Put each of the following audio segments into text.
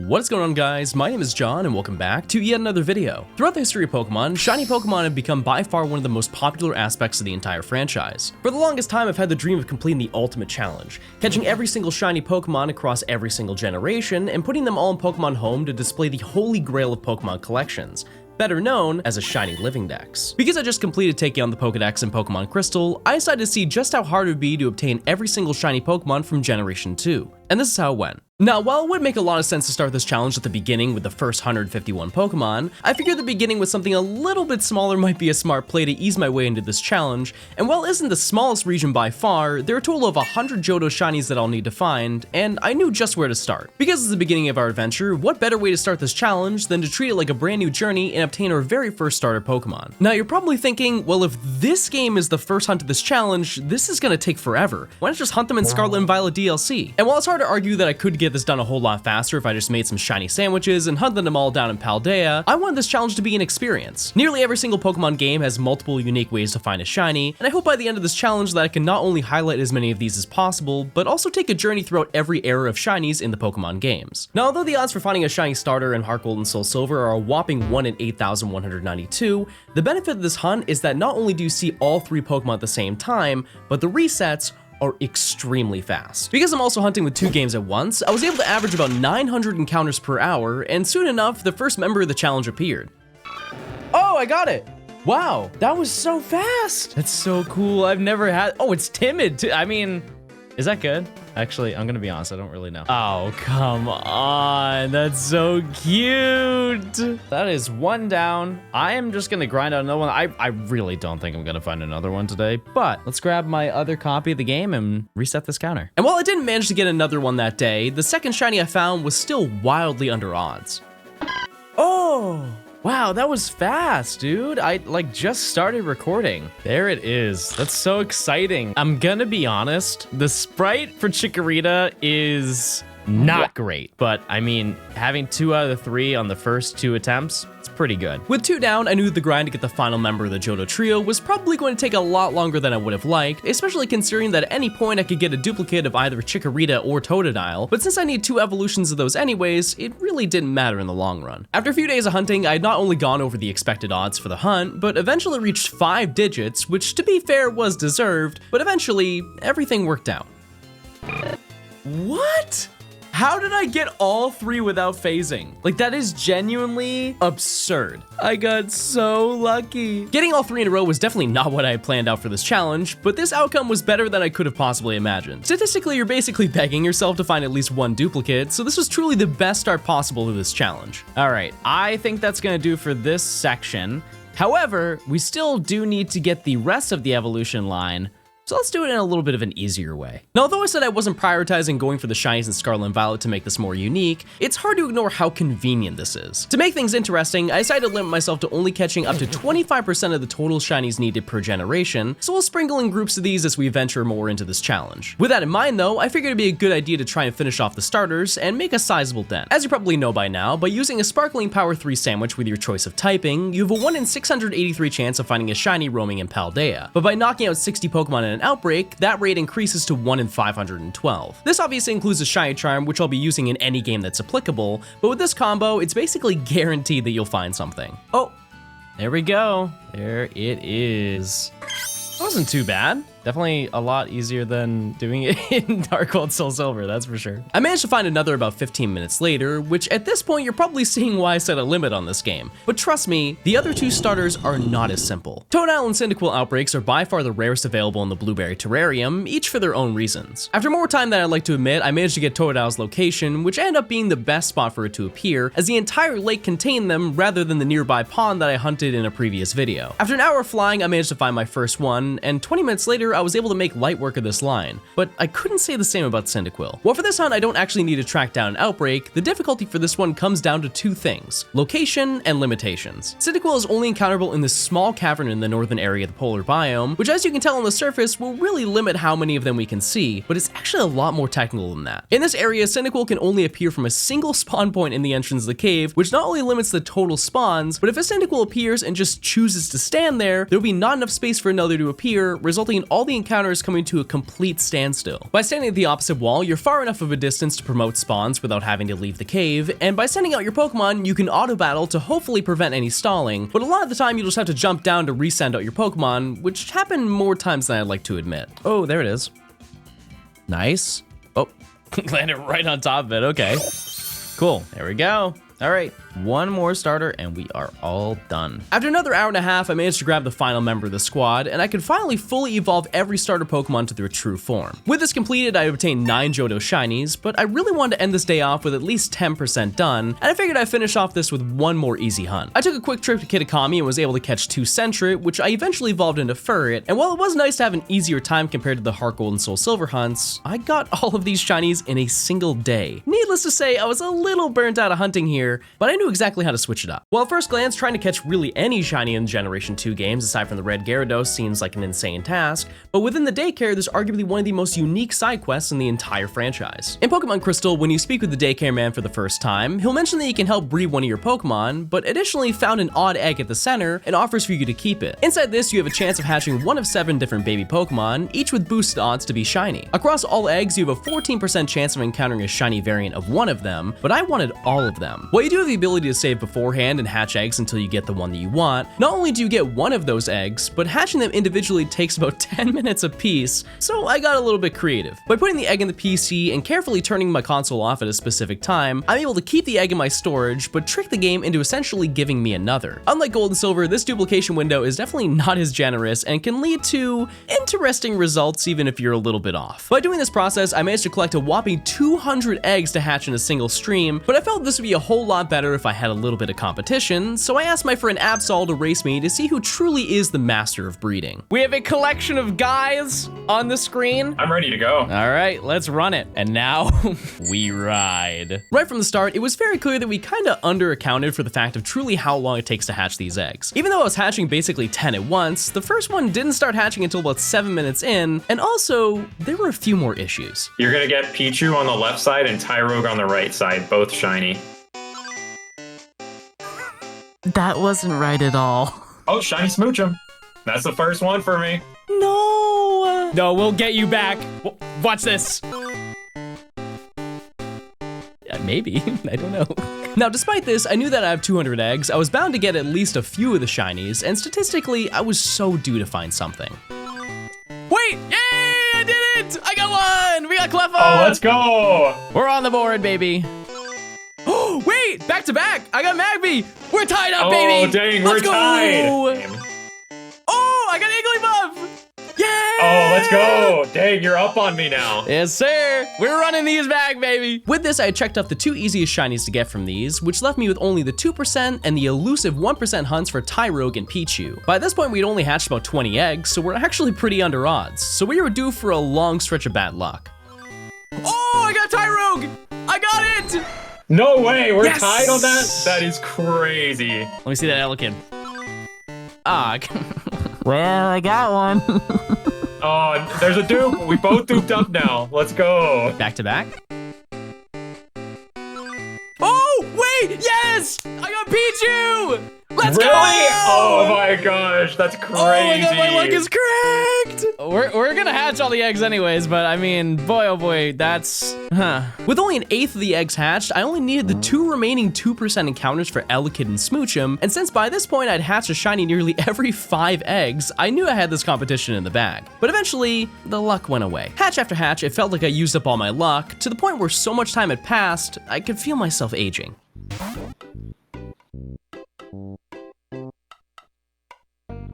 What is going on, guys? My name is John and welcome back to yet another video. Throughout the history of Pokemon, shiny Pokemon have become by far one of the most popular aspects of the entire franchise. For the longest time, I've had the dream of completing the ultimate challenge, catching every single shiny Pokemon across every single generation and putting them all in Pokemon Home to display the holy grail of Pokemon collections, better known as a shiny living dex. Because I just completed taking on the Pokedex in Pokemon Crystal, I decided to see just how hard it would be to obtain every single shiny Pokemon from Generation 2. And this is how it went. Now, while it would make a lot of sense to start this challenge at the beginning with the first 151 Pokemon, I figured the beginning with something a little bit smaller might be a smart play to ease my way into this challenge, and while it isn't the smallest region by far, there are a total of 100 Johto Shinies that I'll need to find, and I knew just where to start. Because it's the beginning of our adventure, what better way to start this challenge than to treat it like a brand new journey and obtain our very first starter Pokemon. Now, you're probably thinking, well, if this game is the first hunt of this challenge, this is gonna take forever. Why not just hunt them in Scarlet and Violet DLC? And while it's hard to argue that I could get this done a whole lot faster if I just made some shiny sandwiches and hunted them all down in Paldea, I wanted this challenge to be an experience. Nearly every single Pokemon game has multiple unique ways to find a shiny, and I hope by the end of this challenge that I can not only highlight as many of these as possible, but also take a journey throughout every era of shinies in the Pokemon games. Now, although the odds for finding a shiny starter in Heart Gold and Soul Silver are a whopping 1 in 8,192, the benefit of this hunt is that not only do you see all 3 Pokemon at the same time, but the resets are extremely fast. Because I'm also hunting with 2 games at once, I was able to average about 900 encounters per hour, and soon enough, the first member of the challenge appeared. Oh, I got it! Wow, that was so fast! That's so cool. I've never had, oh, it's timid too. I mean, is that good? Actually, I'm gonna be honest, I don't really know. Oh, come on, that's so cute. That is 1 down. I am just gonna grind out another one. I really don't think I'm gonna find another one today, but let's grab my other copy of the game and reset this counter. And while I didn't manage to get another one that day, the second shiny I found was still wildly under odds. Oh! Wow, that was fast, dude. I just started recording. There it is. That's so exciting. I'm gonna be honest, the sprite for Chikorita is not great, but I mean, having 2 out of the 3 on the first 2 attempts, it's pretty good. With 2 down, I knew the grind to get the final member of the Johto trio was probably going to take a lot longer than I would have liked, especially considering that at any point I could get a duplicate of either Chikorita or Totodile, but since I need 2 evolutions of those anyways, it really didn't matter in the long run. After a few days of hunting, I had not only gone over the expected odds for the hunt, but eventually reached 5 digits, which to be fair was deserved, but eventually, everything worked out. What? How did I get all 3 without phasing? Like, that is genuinely absurd. I got so lucky. Getting all 3 in a row was definitely not what I had planned out for this challenge, but this outcome was better than I could have possibly imagined. Statistically, you're basically begging yourself to find at least 1 duplicate, so this was truly the best start possible to this challenge. All right, I think that's gonna do for this section. However, we still do need to get the rest of the evolution line, so let's do it in a little bit of an easier way. Now, although I said I wasn't prioritizing going for the shinies in Scarlet and Violet to make this more unique, it's hard to ignore how convenient this is. To make things interesting, I decided to limit myself to only catching up to 25% of the total shinies needed per generation, so we'll sprinkle in groups of these as we venture more into this challenge. With that in mind though, I figured it'd be a good idea to try and finish off the starters and make a sizable dent. As you probably know by now, by using a Sparkling Power 3 sandwich with your choice of typing, you have a 1 in 683 chance of finding a shiny roaming in Paldea. But by knocking out 60 Pokemon in an outbreak, that rate increases to 1 in 512. This obviously includes a shiny charm, which I'll be using in any game that's applicable, but with this combo, it's basically guaranteed that you'll find something. Oh, there we go. There it is. That wasn't too bad. Definitely a lot easier than doing it in Dark Gold Soul Silver, that's for sure. I managed to find another about 15 minutes later, which at this point you're probably seeing why I set a limit on this game. But trust me, the other 2 starters are not as simple. Totodile and Cyndaquil outbreaks are by far the rarest available in the Blueberry Terrarium, each for their own reasons. After more time than I'd like to admit, I managed to get Totodile's location, which ended up being the best spot for it to appear, as the entire lake contained them rather than the nearby pond that I hunted in a previous video. After an hour of flying, I managed to find my first one, and 20 minutes later, I was able to make light work of this line, but I couldn't say the same about Cyndaquil. While for this hunt I don't actually need to track down an outbreak, the difficulty for this one comes down to 2 things: location and limitations. Cyndaquil is only encounterable in this small cavern in the northern area of the polar biome, which as you can tell on the surface will really limit how many of them we can see, but it's actually a lot more technical than that. In this area, Cyndaquil can only appear from a single spawn point in the entrance of the cave, which not only limits the total spawns, but if a Cyndaquil appears and just chooses to stand there, there'll be not enough space for another to appear, resulting in all all the encounters coming to a complete standstill. By standing at the opposite wall, you're far enough of a distance to promote spawns without having to leave the cave, and by sending out your Pokemon, you can auto-battle to hopefully prevent any stalling, but a lot of the time you just have to jump down to resend out your Pokemon, which happen more times than I'd like to admit. Oh, there it is. Nice. Oh, landed right on top of it, okay. Cool, there we go. All right, one more starter and we are all done. After another hour and a half, I managed to grab the final member of the squad, and I could finally fully evolve every starter Pokemon to their true form. With this completed, I obtained 9 Johto Shinies, but I really wanted to end this day off with at least 10% done, and I figured I'd finish off this with one more easy hunt. I took a quick trip to Kitakami and was able to catch 2 Sentret, which I eventually evolved into Furret, and while it was nice to have an easier time compared to the Heart Gold and Soul Silver hunts, I got all of these Shinies in a single day. Needless to say, I was a little burnt out of hunting here, but I knew exactly how to switch it up. Well, at first glance, trying to catch really any shiny in Generation 2 games, aside from the Red Gyarados, seems like an insane task, but within the daycare, there's arguably one of the most unique side quests in the entire franchise. In Pokemon Crystal, when you speak with the daycare man for the first time, he'll mention that you can help breed one of your Pokemon, but additionally found an odd egg at the center and offers for you to keep it. Inside this, you have a chance of hatching one of 7 different baby Pokemon, each with boosted odds to be shiny. Across all eggs, you have a 14% chance of encountering a shiny variant of one of them, but I wanted all of them. While you do have the ability to save beforehand and hatch eggs until you get the one that you want, not only do you get one of those eggs, but hatching them individually takes about 10 minutes apiece, so I got a little bit creative. By putting the egg in the PC and carefully turning my console off at a specific time, I'm able to keep the egg in my storage, but trick the game into essentially giving me another. Unlike Gold and Silver, this duplication window is definitely not as generous and can lead to interesting results even if you're a little bit off. By doing this process, I managed to collect a whopping 200 eggs to hatch in a single stream, but I felt this would be a whole lot better if I had a little bit of competition, so I asked my friend Absol to race me to see who truly is the master of breeding. We have a collection of guys on the screen. I'm ready to go. All right, let's run it. And now we ride. Right from the start, it was very clear that we kind of underaccounted for the fact of truly how long it takes to hatch these eggs. Even though I was hatching basically 10 at once, the first one didn't start hatching until about 7 minutes in, and also there were a few more issues. You're gonna get Pichu on the left side and Tyrogue on the right side, both shiny. That wasn't right at all. Oh, shiny Smoochum. That's the first one for me. No! No, we'll get you back. Watch this. Maybe, I don't know. Now, despite this, I knew that I have 200 eggs, I was bound to get at least a few of the shinies, and statistically, I was so due to find something. Wait, yay, I did it! I got one! We got Cleffa! Oh, let's go! We're on the board, baby. Oh, wait, back to back, I got Magby! We're tied up, baby! Oh, dang, let's we're tied! Damn. Oh, I got Igglybuff! Yay! Oh, let's go! Dang, you're up on me now. Yes, sir. We're running these back, baby. With this, I had checked off the 2 easiest shinies to get from these, which left me with only the 2% and the elusive 1% hunts for Tyrogue and Pichu. By this point, we'd only hatched about 20 eggs, so we're actually pretty under odds. So we were due for a long stretch of bad luck. Oh, I got Tyrogue! I got it! No way, we're Yes! tied on that? That is crazy. Let me see that Elekid. Ah. Well, I got one. Oh, there's a dupe. We both duped up now. Let's go. Back to back. Oh, wait, yes! I got Pichu! Let's really? go! Oh my gosh, that's crazy. Oh my god, my luck is correct! We're gonna hatch all the eggs anyways, but I mean, boy oh boy, that's... With only an eighth of the eggs hatched, I only needed the 2 remaining 2% encounters for Elekid and Smoochum, and since by this point I'd hatched a shiny nearly every 5 eggs, I knew I had this competition in the bag. But eventually, the luck went away. Hatch after hatch, it felt like I used up all my luck, to the point where so much time had passed, I could feel myself aging.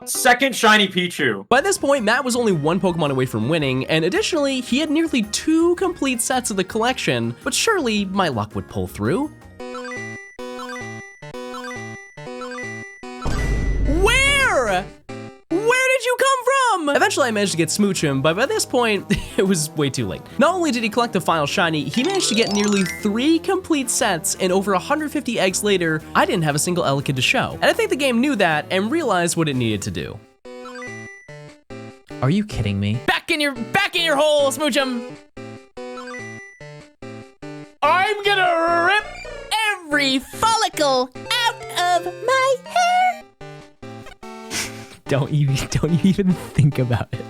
Second shiny Pichu. By this point, Matt was only 1 Pokemon away from winning, and additionally, he had nearly 2 complete sets of the collection, but surely my luck would pull through. Where? Where did you come from? Eventually I managed to get Smoochum, but by this point, it was way too late. Not only did he collect the final shiny, he managed to get nearly 3 complete sets, and over 150 eggs later, I didn't have a single Elekid to show. And I think the game knew that and realized what it needed to do. Are you kidding me? Back in your hole, Smoochum! I'm gonna rip every follicle out of my hair! Don't you even think about it.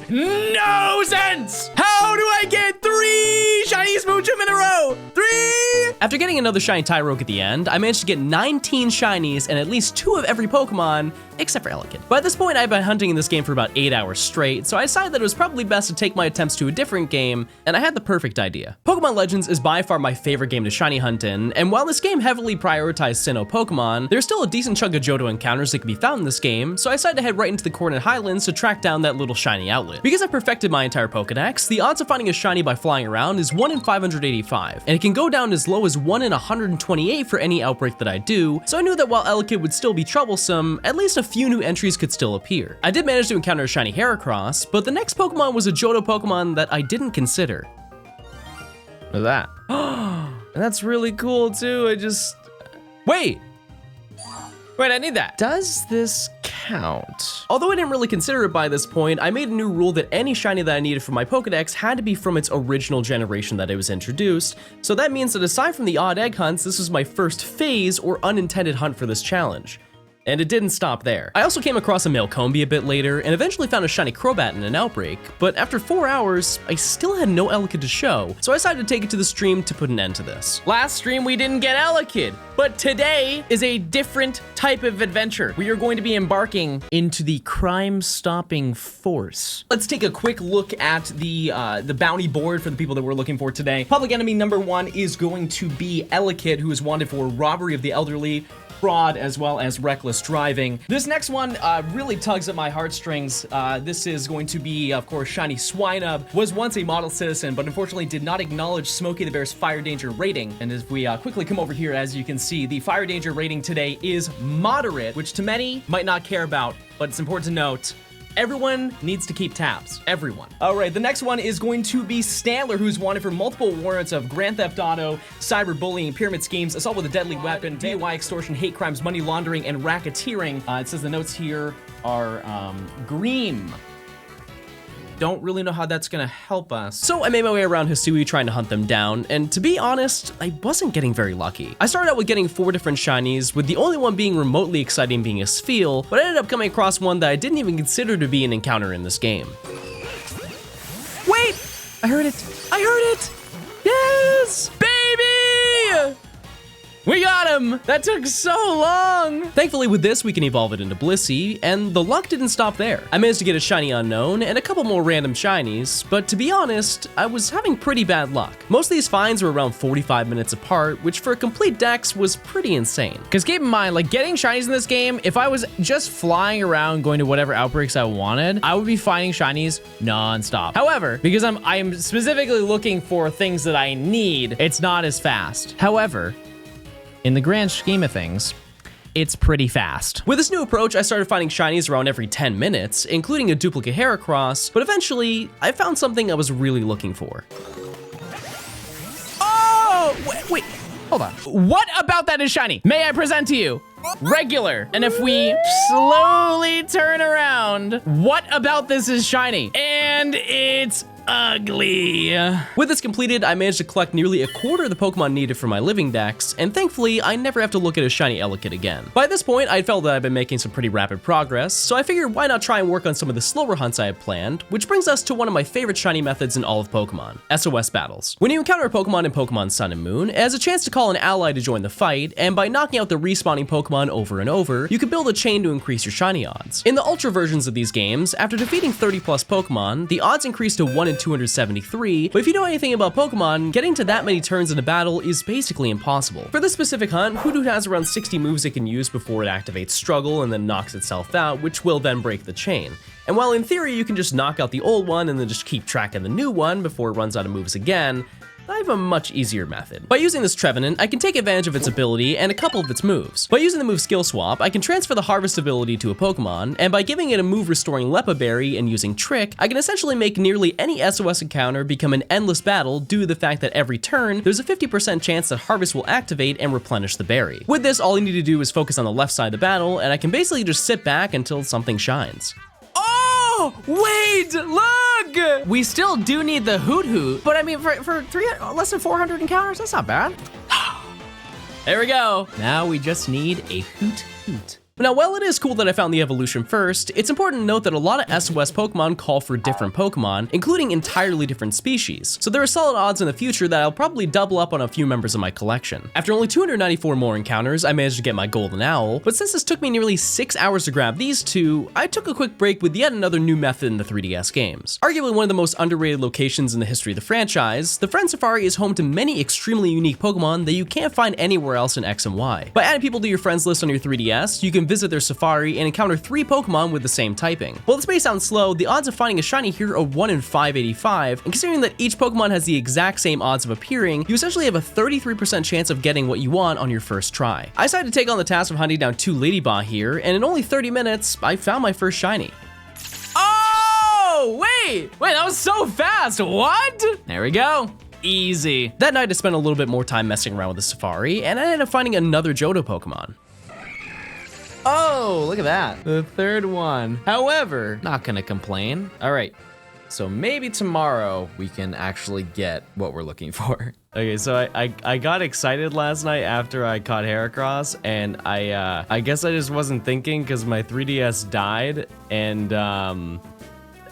no sense. How do I get 3 shiny Smoochum in a row? 3! After getting another shiny Tyrogue at the end, I managed to get 19 shinies and at least 2 of every Pokemon, except for Elekid. By this point, I've been hunting in this game for about 8 hours straight, so I decided that it was probably best to take my attempts to a different game, and I had the perfect idea. Pokemon Legends is by far my favorite game to shiny hunt in, and while this game heavily prioritized Sinnoh Pokemon, there's still a decent chunk of Johto encounters that can be found in this game, so I decided to head right into the Coordinate Highlands to track down that little shiny outlet. Because I perfected my entire Pokedex, the odds of finding a shiny by flying around is 1 in 585, and it can go down as low as 1 in 128 for any outbreak that I do, so I knew that while Elekid would still be troublesome, at least a few new entries could still appear. I did manage to encounter a shiny Heracross, but the next Pokemon was a Johto Pokemon that I didn't consider. Look at that. And that's really cool too. Wait, I need that. Does this count? Although I didn't really consider it by this point, I made a new rule that any shiny that I needed for my Pokedex had to be from its original generation that it was introduced, so that means that aside from the Odd Egg Hunts, this was my first phase or unintended hunt for this challenge. And it didn't stop there. I also came across a male Combee a bit later and eventually found a shiny Crobat in an outbreak, but after 4 hours, I still had no Elekid to show, so I decided to take it to the stream to put an end to this. Last stream we didn't get Elekid, but today is a different type of adventure. We are going to be embarking into the crime-stopping force. Let's take a quick look at the bounty board for the people that we're looking for today. Public enemy number 1 is going to be Elekid, who is wanted for robbery of the elderly, fraud, as well as reckless driving. This next one really tugs at my heartstrings. This is going to be, of course, Shiny Swinub. Was once a model citizen, but unfortunately did not acknowledge Smokey the Bear's fire danger rating. And as we quickly come over here, as you can see, the fire danger rating today is moderate, which to many might not care about, but it's important to note, everyone needs to keep tabs. Everyone. All right, the next one is going to be Stantler, who's wanted for multiple warrants of grand theft auto, cyberbullying, pyramid schemes, assault with a deadly weapon, DUI, extortion, hate crimes, money laundering, and racketeering. It says the notes here are green. Don't really know how that's gonna help us. So I made my way around Hisui trying to hunt them down, and to be honest, I wasn't getting very lucky. I started out with getting 4 different shinies, with the only one being remotely exciting being a Spheal, but I ended up coming across one that I didn't even consider to be an encounter in this game. Wait! I heard it! I heard it! Yes! Baby! We got him! That took so long! Thankfully with this, we can evolve it into Blissey, and the luck didn't stop there. I managed to get a shiny Unknown and a couple more random shinies, but to be honest, I was having pretty bad luck. Most of these finds were around 45 minutes apart, which for a complete dex was pretty insane. Because keep in mind, like getting shinies in this game, if I was just flying around going to whatever outbreaks I wanted, I would be finding shinies non-stop. However, because I'm specifically looking for things that I need, it's not as fast. However, in the grand scheme of things, it's pretty fast. With this new approach, I started finding shinies around every 10 minutes, including a duplicate Heracross, but eventually, I found something I was really looking for. Oh! Wait, hold on. What about that is shiny? May I present to you? Regular. And if we slowly turn around, what about this is shiny? And it's ugly. With this completed, I managed to collect nearly a quarter of the Pokemon needed for my living dex, and thankfully, I never have to look at a shiny Elekid again. By this point, I felt that I'd been making some pretty rapid progress, so I figured why not try and work on some of the slower hunts I had planned, which brings us to one of my favorite shiny methods in all of Pokemon, SOS battles. When you encounter a Pokemon in Pokemon Sun and Moon, it has a chance to call an ally to join the fight, and by knocking out the respawning Pokemon over and over, you can build a chain to increase your shiny odds. In the Ultra versions of these games, after defeating 30 plus Pokemon, the odds increase to 1 in 273, but if you know anything about Pokemon, getting to that many turns in a battle is basically impossible. For this specific hunt, Hoodoo has around 60 moves it can use before it activates Struggle and then knocks itself out, which will then break the chain. And while in theory you can just knock out the old one and then just keep track of the new one before it runs out of moves again, I have a much easier method. By using this Trevenant, I can take advantage of its ability and a couple of its moves. By using the move Skill Swap, I can transfer the Harvest ability to a Pokemon, and by giving it a move restoring Lepa Berry and using Trick, I can essentially make nearly any SOS encounter become an endless battle due to the fact that every turn, there's a 50% chance that Harvest will activate and replenish the berry. With this, all I need to do is focus on the left side of the battle, and I can basically just sit back until something shines. Oh, wait, look! We still do need the Hoot Hoot, but I mean, for less than 400 encounters, that's not bad. There we go. Now we just need a Hoot Hoot. Now, while it is cool that I found the evolution first, it's important to note that a lot of SOS Pokemon call for different Pokemon, including entirely different species. So there are solid odds in the future that I'll probably double up on a few members of my collection. After only 294 more encounters, I managed to get my Golden Owl, but since this took me nearly 6 hours to grab these two, I took a quick break with yet another new method in the 3DS games. Arguably one of the most underrated locations in the history of the franchise, the Friend Safari is home to many extremely unique Pokemon that you can't find anywhere else in X and Y. By adding people to your friends list on your 3DS, you can visit their safari and encounter 3 Pokemon with the same typing. While this may sound slow, the odds of finding a shiny here are 1 in 585, and considering that each Pokemon has the exact same odds of appearing, you essentially have a 33% chance of getting what you want on your first try. I decided to take on the task of hunting down 2 Ladybah here, and in only 30 minutes, I found my first shiny. Oh, wait, that was so fast. What? There we go. Easy. That night I spent a little bit more time messing around with the safari, and I ended up finding another Johto Pokemon. Oh, look at that. The third one. However, not gonna complain. All right, so maybe tomorrow we can actually get what we're looking for. Okay, so I got excited last night after I caught Heracross, and I guess I just wasn't thinking because my 3DS died, and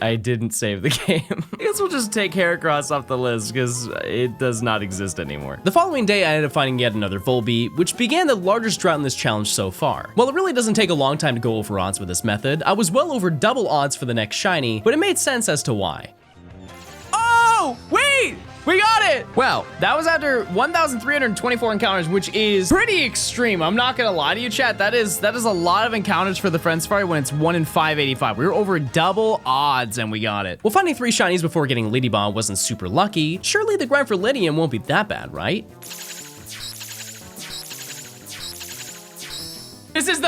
I didn't save the game. I guess we'll just take Heracross off the list because it does not exist anymore. The following day, I ended up finding yet another Volbeat, which began the largest drought in this challenge so far. While it really doesn't take a long time to go over odds with this method, I was well over double odds for the next shiny, but it made sense as to why. Oh, wait! We got it! Well, that was after 1,324 encounters, which is pretty extreme. I'm not gonna lie to you, chat. That is a lot of encounters for the Friend Safari when it's 1 in 585. We were over double odds and we got it. Well, finding 3 shinies before getting Ladybah wasn't super lucky. Surely the grind for Lydium won't be that bad, right? This is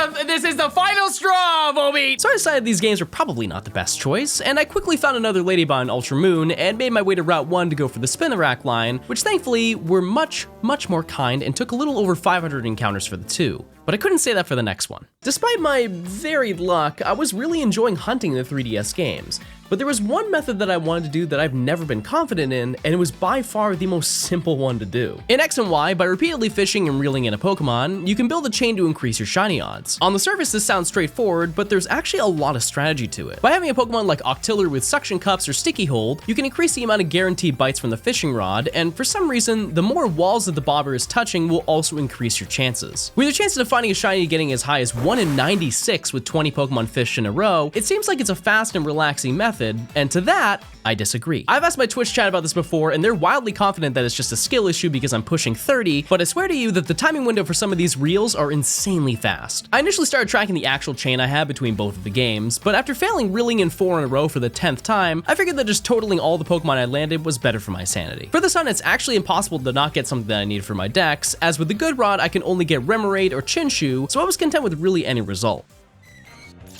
the final straw, Volbeat! So I decided these games were probably not the best choice, and I quickly found another Ladybah in Ultra Moon and made my way to Route 1 to go for the Spinarak line, which thankfully were much more kind and took a little over 500 encounters for the 2. But I couldn't say that for the next one. Despite my varied luck, I was really enjoying hunting the 3DS games. But there was one method that I wanted to do that I've never been confident in, and it was by far the most simple one to do. In X and Y, by repeatedly fishing and reeling in a Pokemon, you can build a chain to increase your shiny odds. On the surface, this sounds straightforward, but there's actually a lot of strategy to it. By having a Pokemon like Octiller with suction cups or sticky hold, you can increase the amount of guaranteed bites from the fishing rod, and for some reason, the more walls that the bobber is touching will also increase your chances. With your chances of finding a shiny getting as high as 1 in 96 with 20 Pokemon fished in a row, it seems like it's a fast and relaxing method, and to that, I disagree. I've asked my Twitch chat about this before, and they're wildly confident that it's just a skill issue because I'm pushing 30, but I swear to you that the timing window for some of these reels are insanely fast. I initially started tracking the actual chain I had between both of the games, but after failing reeling in 4 in a row for the 10th time, I figured that just totaling all the Pokemon I landed was better for my sanity. For this hunt, it's actually impossible to not get something that I need for my decks, as with the good rod, I can only get Remoraid or Chinchou, so I was content with really any result.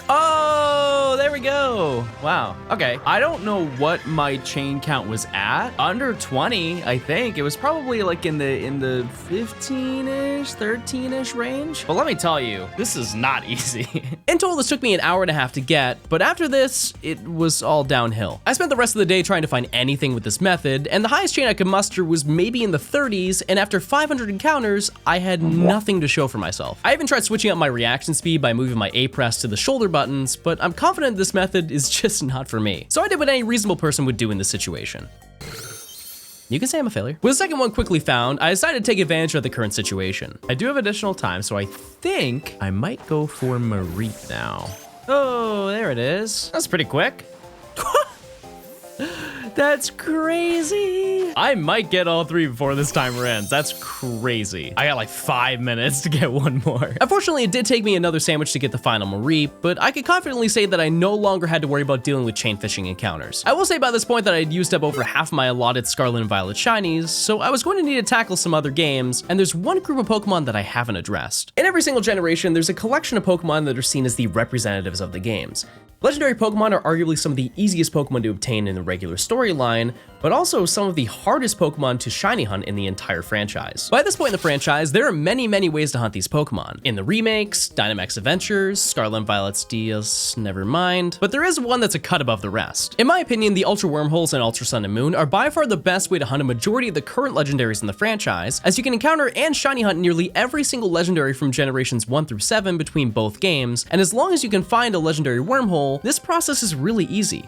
Oh, there we go. Wow. Okay. I don't know what my chain count was at. Under 20, I think. It was probably like in the 15-ish, 13-ish range. But let me tell you, this is not easy. In total, this took me an hour and a half to get, but after this, it was all downhill. I spent the rest of the day trying to find anything with this method, and the highest chain I could muster was maybe in the 30s, and after 500 encounters, I had nothing to show for myself. I even tried switching up my reaction speed by moving my A press to the shoulder buttons, but I'm confident this method is just not for me. So I did what any reasonable person would do in this situation. You can say I'm a failure. With the second one quickly found, I decided to take advantage of the current situation. I do have additional time, so I think I might go for Mareep now. Oh, there it is. That's pretty quick. That's crazy. I might get all 3 before this timer ends. That's crazy. I got like 5 minutes to get one more. Unfortunately, it did take me another sandwich to get the final Mareep, but I could confidently say that I no longer had to worry about dealing with chain fishing encounters. I will say by this point that I'd used up over half my allotted Scarlet and Violet Shinies, so I was going to need to tackle some other games, and there's one group of Pokemon that I haven't addressed. In every single generation, there's a collection of Pokemon that are seen as the representatives of the games. Legendary Pokemon are arguably some of the easiest Pokemon to obtain in the regular storyline, but also some of the hardest Pokemon to shiny hunt in the entire franchise. By this point in the franchise, there are many ways to hunt these Pokemon. In the remakes, Dynamax Adventures, Scarlet and Violet Steels, never mind, but there is one that's a cut above the rest. In my opinion, the Ultra Wormholes and Ultra Sun and Moon are by far the best way to hunt a majority of the current legendaries in the franchise, as you can encounter and shiny hunt nearly every single legendary from generations 1 through 7 between both games, and as long as you can find a legendary wormhole, this process is really easy.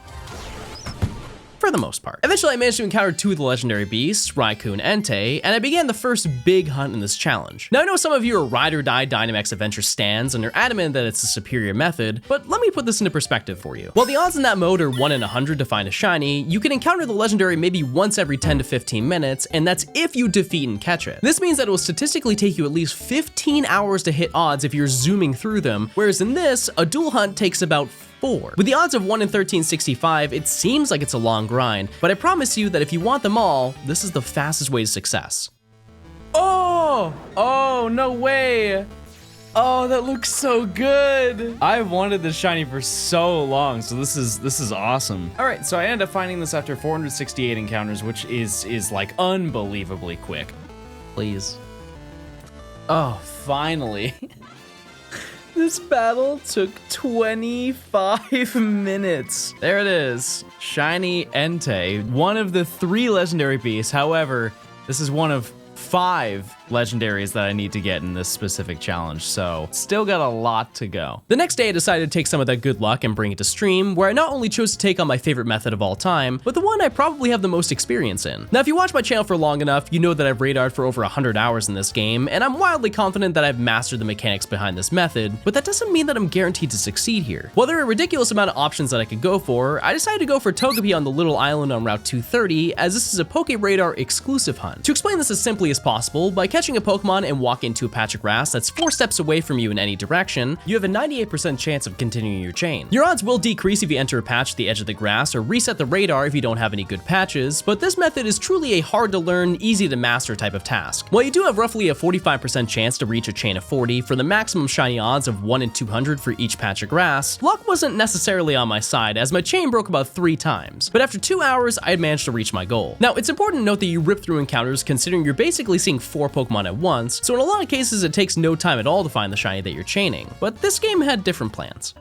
For the most part. Eventually, I managed to encounter 2 of the legendary beasts, Raikou and Entei, and I began the first big hunt in this challenge. Now, I know some of you are ride or die Dynamax Adventure stans and are adamant that it's a superior method, but let me put this into perspective for you. While the odds in that mode are 1 in 100 to find a shiny, you can encounter the legendary maybe once every 10 to 15 minutes, and that's if you defeat and catch it. This means that it will statistically take you at least 15 hours to hit odds if you're zooming through them, whereas in this, a dual hunt takes about 4. With the odds of 1 in 1365, it seems like it's a long grind, but I promise you that if you want them all, this is the fastest way to success. Oh, no way. Oh, that looks so good. I've wanted this shiny for so long, so this is awesome. All right, so I ended up finding this after 468 encounters, which is like unbelievably quick. Please. Oh, finally. This battle took 25 minutes. There it is. Shiny Entei, one of the 3 legendary beasts. However, this is one of 5 legendaries that I need to get in this specific challenge, so still got a lot to go. The next day, I decided to take some of that good luck and bring it to stream, where I not only chose to take on my favorite method of all time, but the one I probably have the most experience in. Now, if you watch my channel for long enough, you know that I've radared for over 100 hours in this game, and I'm wildly confident that I've mastered the mechanics behind this method, but that doesn't mean that I'm guaranteed to succeed here. While there are a ridiculous amount of options that I could go for, I decided to go for Togepi on the little island on Route 230, as this is a Poke Radar exclusive hunt. To explain this as simply as possible, by catching a Pokemon and walk into a patch of grass that's 4 steps away from you in any direction, you have a 98% chance of continuing your chain. Your odds will decrease if you enter a patch at the edge of the grass or reset the radar if you don't have any good patches, but this method is truly a hard to learn, easy to master type of task. While you do have roughly a 45% chance to reach a chain of 40 for the maximum shiny odds of 1 in 200 for each patch of grass, luck wasn't necessarily on my side as my chain broke about 3 times, but after 2 hours, I had managed to reach my goal. Now, it's important to note that you rip through encounters considering you're basically seeing 4 Pokemon at once, so in a lot of cases it takes no time at all to find the shiny that you're chaining, but this game had different plans.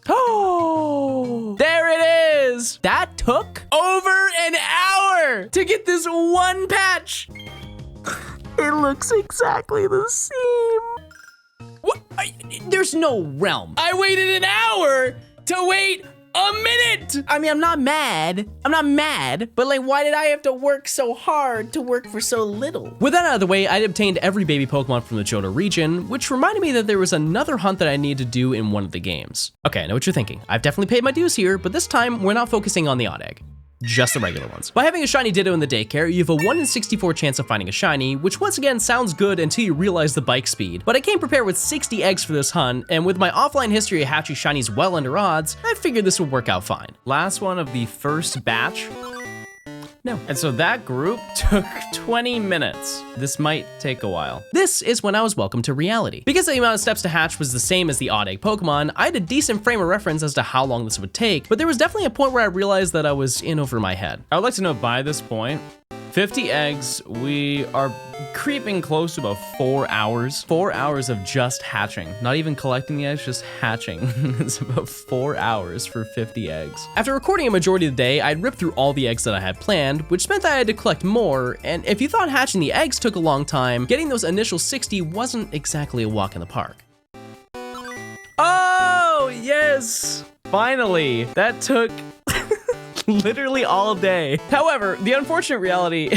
Oh, there it is! That took over an hour to get this one patch! It looks exactly the same. What? There's no realm. I waited an hour to wait a minute! I mean, I'm not mad, but like, why did I have to work so hard to work for so little? With that out of the way, I'd obtained every baby Pokemon from the Johto region, which reminded me that there was another hunt that I needed to do in one of the games. Okay, I know what you're thinking. I've definitely paid my dues here, but this time we're not focusing on the Odd Egg. Just the regular ones. By having a shiny Ditto in the daycare, you have a 1 in 64 chance of finding a shiny, which once again sounds good until you realize the bike speed. But I came prepared with 60 eggs for this hunt, and with my offline history of hatching shinies well under odds, I figured this would work out fine. Last one of the first batch. No. And so that group took 20 minutes. This might take a while. This is when I was welcomed to reality. Because the amount of steps to hatch was the same as the Odd Egg Pokemon, I had a decent frame of reference as to how long this would take, but there was definitely a point where I realized that I was in over my head. I would like to know by this point, 50 eggs, we are creeping close to about 4 hours. 4 hours of just hatching. Not even collecting the eggs, just hatching. It's about 4 hours for 50 eggs. After recording a majority of the day, I'd ripped through all the eggs that I had planned, which meant that I had to collect more, and if you thought hatching the eggs took a long time, getting those initial 60 wasn't exactly a walk in the park. Oh, yes! Finally! That took literally all day. However, the unfortunate reality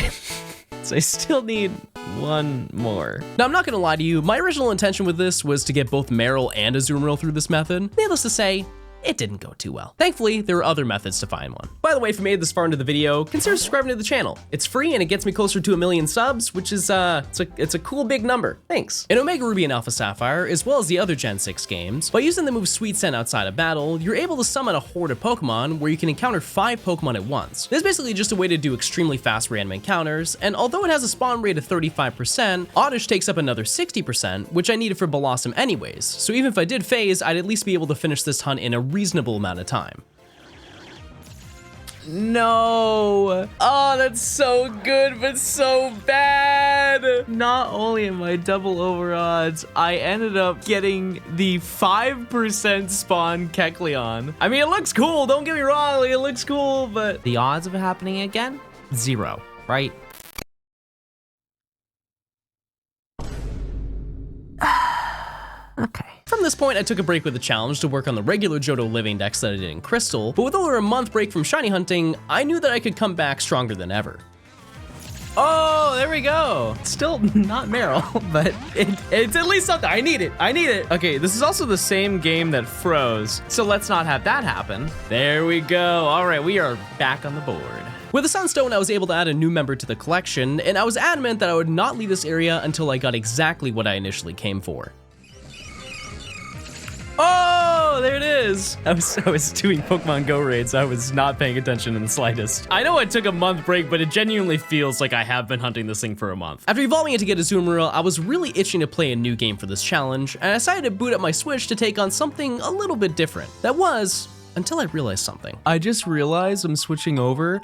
is I still need one more. Now, I'm not gonna lie to you, my original intention with this was to get both Marill and Azumarill through this method. Needless to say, it didn't go too well. Thankfully, there are other methods to find one. By the way, if you made it this far into the video, consider subscribing to the channel. It's free and it gets me closer to 1 million subs, which is, it's a cool big number. Thanks. In Omega Ruby and Alpha Sapphire, as well as the other Gen 6 games, by using the move Sweet Scent outside of battle, you're able to summon a horde of Pokemon where you can encounter 5 Pokemon at once. This is basically just a way to do extremely fast random encounters, and although it has a spawn rate of 35%, Oddish takes up another 60%, which I needed for Blossom anyways, so even if I did phase, I'd at least be able to finish this hunt in a reasonable amount of time. No. Oh, that's so good, but so bad. Not only am I double over odds, I ended up getting the 5% spawn Kecleon. I mean, it looks cool. Don't get me wrong. Like, it looks cool, but the odds of it happening again? 0, right? Okay. From this point, I took a break with the challenge to work on the regular Johto living decks that I did in Crystal, but with over a month break from shiny hunting, I knew that I could come back stronger than ever. Oh, there we go. Still not Meryl, but it's at least something. I need it. I need it. Okay, this is also the same game that froze, so let's not have that happen. There we go. All right, we are back on the board. With the Sunstone, I was able to add a new member to the collection, and I was adamant that I would not leave this area until I got exactly what I initially came for. Oh, there it is. I was doing Pokemon Go raids. I was not paying attention in the slightest. I know I took a month break, but it genuinely feels like I have been hunting this thing for a month. After evolving it to get a Azumarill, I was really itching to play a new game for this challenge, and I decided to boot up my Switch to take on something a little bit different. That was, until I realized something. I just realized I'm switching over.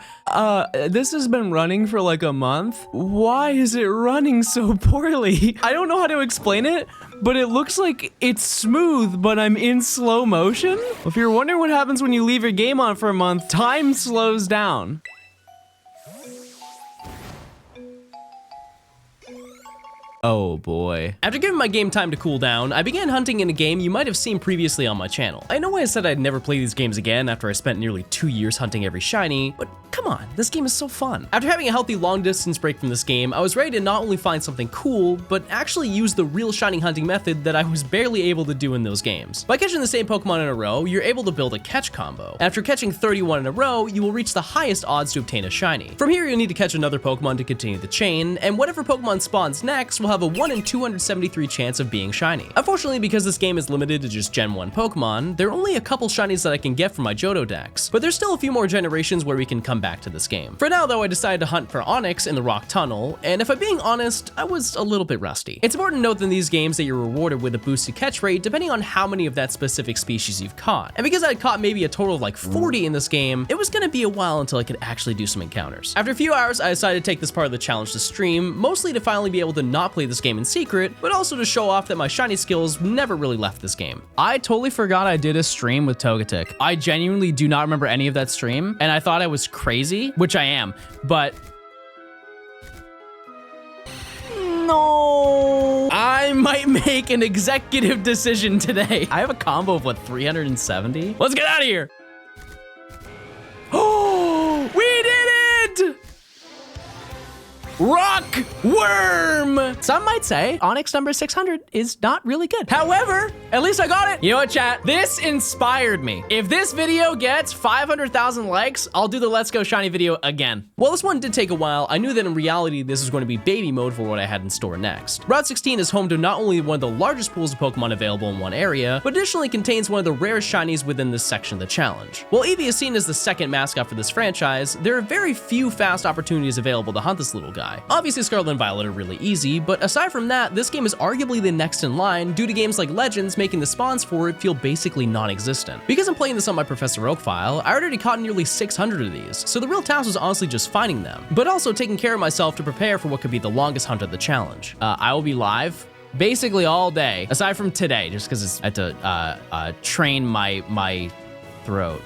This has been running for like a month. Why is it running so poorly? I don't know how to explain it, but it looks like it's smooth, but I'm in slow motion. If you're wondering what happens when you leave your game on for a month, time slows down. Oh boy. After giving my game time to cool down, I began hunting in a game you might have seen previously on my channel. I know I said I'd never play these games again after I spent nearly 2 years hunting every shiny, but come on, this game is so fun. After having a healthy long distance break from this game, I was ready to not only find something cool, but actually use the real shiny hunting method that I was barely able to do in those games. By catching the same Pokemon in a row, you're able to build a catch combo. After catching 31 in a row, you will reach the highest odds to obtain a shiny. From here, you'll need to catch another Pokemon to continue the chain, and whatever Pokemon spawns next will have a 1 in 273 chance of being shiny. Unfortunately, because this game is limited to just Gen 1 Pokemon, there are only a couple shinies that I can get from my Johto decks, but there's still a few more generations where we can come back to this game. For now though, I decided to hunt for Onix in the Rock Tunnel, and if I'm being honest, I was a little bit rusty. It's important to note in these games that you're rewarded with a boosted catch rate depending on how many of that specific species you've caught. And because I had caught maybe a total of like 40 in this game, it was gonna be a while until I could actually do some encounters. After a few hours, I decided to take this part of the challenge to stream, mostly to finally be able to not play this game in secret, but also to show off that my shiny skills never really left this game. I totally forgot I did a stream with Togetic. I genuinely do not remember any of that stream, and I thought I was crazy, which I am, but no. I might make an executive decision today. I have a combo of what, 370? Let's get out of here. Oh, we did it! Rock Worm! Some might say Onix number 600 is not really good. However, at least I got it. You know what, chat? This inspired me. If this video gets 500,000 likes, I'll do the Let's Go Shiny video again. While this one did take a while, I knew that in reality this was going to be baby mode for what I had in store next. Route 16 is home to not only one of the largest pools of Pokemon available in one area, but additionally contains one of the rarest shinies within this section of the challenge. While Eevee is seen as the second mascot for this franchise, there are very few fast opportunities available to hunt this little guy. Obviously Scarlet and Violet are really easy, but aside from that, this game is arguably the next in line due to games like Legends making the spawns for it feel basically non-existent. Because I'm playing this on my Professor Oak file, I already caught nearly 600 of these, so the real task was honestly just finding them, but also taking care of myself to prepare for what could be the longest hunt of the challenge. I will be live basically all day, aside from today, just because I had to train my throat.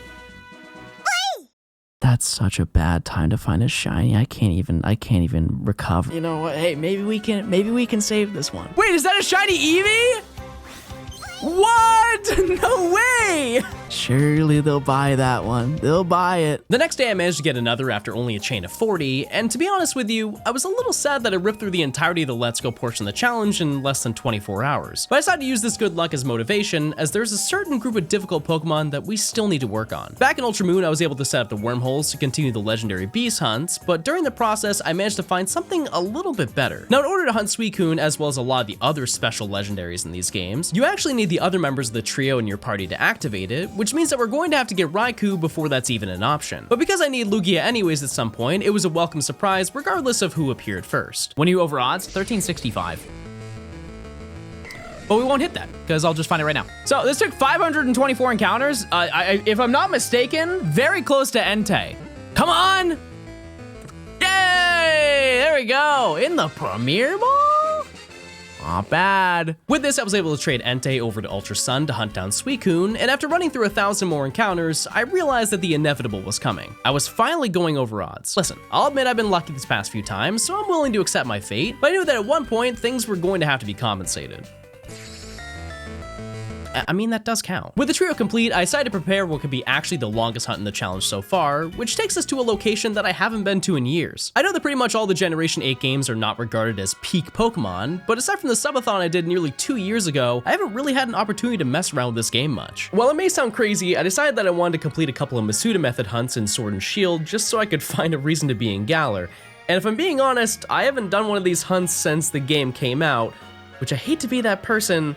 That's such a bad time to find a shiny. I can't even recover. You know what? Hey, maybe we can save this one. Wait, is that a shiny Eevee? What? No way! Surely they'll buy that one. They'll buy it. The next day I managed to get another after only a chain of 40, and to be honest with you, I was a little sad that I ripped through the entirety of the Let's Go portion of the challenge in less than 24 hours. But I decided to use this good luck as motivation, as there's a certain group of difficult Pokemon that we still need to work on. Back in Ultra Moon, I was able to set up the wormholes to continue the legendary beast hunts, but during the process, I managed to find something a little bit better. Now, in order to hunt Suicune, as well as a lot of the other special legendaries in these games, you actually need the other members of the trio in your party to activate it, which means that we're going to have to get Raikou before that's even an option. But because I need Lugia anyways at some point, it was a welcome surprise regardless of who appeared first. When you over odds, 1365. but we won't hit that because I'll just find it right now. So this took 524 encounters. If I'm not mistaken, very close to Entei. Come on. Yay, there we go. In the Premier Ball? Not bad. With this, I was able to trade Entei over to Ultra Sun to hunt down Suicune, and after running through 1,000 more encounters, I realized that the inevitable was coming. I was finally going over odds. Listen, I'll admit I've been lucky these past few times, so I'm willing to accept my fate, but I knew that at one point, things were going to have to be compensated. I mean, that does count. With the trio complete, I decided to prepare what could be actually the longest hunt in the challenge so far, which takes us to a location that I haven't been to in years. I know that pretty much all the Generation 8 games are not regarded as peak Pokemon, but aside from the subathon I did nearly 2 years ago, I haven't really had an opportunity to mess around with this game much. While it may sound crazy, I decided that I wanted to complete a couple of Masuda method hunts in Sword and Shield just so I could find a reason to be in Galar. And if I'm being honest, I haven't done one of these hunts since the game came out, which I hate to be that person,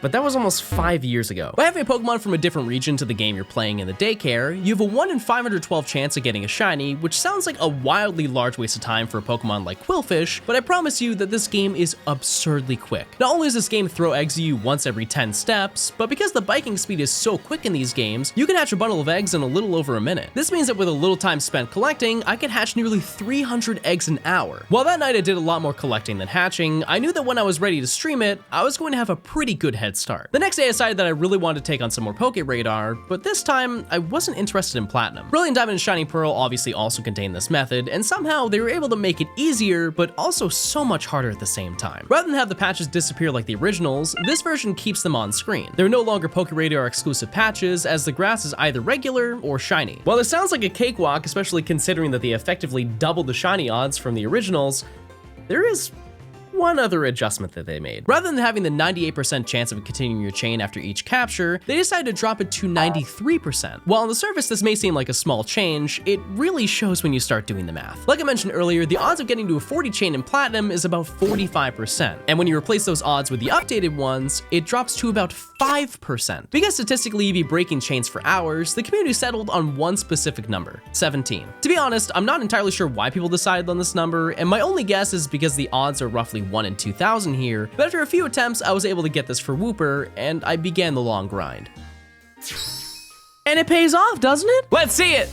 but that was almost 5 years ago. By having a Pokemon from a different region to the game you're playing in the daycare, you have a 1 in 512 chance of getting a shiny, which sounds like a wildly large waste of time for a Pokemon like Quillfish, but I promise you that this game is absurdly quick. Not only does this game throw eggs at you once every 10 steps, but because the biking speed is so quick in these games, you can hatch a bundle of eggs in a little over a minute. This means that with a little time spent collecting, I could hatch nearly 300 eggs an hour. While that night I did a lot more collecting than hatching, I knew that when I was ready to stream it, I was going to have a pretty good head start. The next day I decided that I really wanted to take on some more Poke Radar, but this time I wasn't interested in Platinum. Brilliant Diamond and Shining Pearl obviously also contain this method, and somehow they were able to make it easier, but also so much harder at the same time. Rather than have the patches disappear like the originals, this version keeps them on screen. They're no longer Poke Radar exclusive patches, as the grass is either regular or shiny. While this sounds like a cakewalk, especially considering that they effectively doubled the shiny odds from the originals, there is one other adjustment that they made. Rather than having the 98% chance of continuing your chain after each capture, they decided to drop it to 93%. While on the surface this may seem like a small change, it really shows when you start doing the math. Like I mentioned earlier, the odds of getting to a 40 chain in Platinum is about 45%, and when you replace those odds with the updated ones, it drops to about 5%. Because statistically you'd be breaking chains for hours, the community settled on one specific number, 17. To be honest, I'm not entirely sure why people decided on this number, and my only guess is because the odds are roughly 1 in 2,000 here, but after a few attempts, I was able to get this for Wooper, and I began the long grind. And it pays off, doesn't it? Let's see it!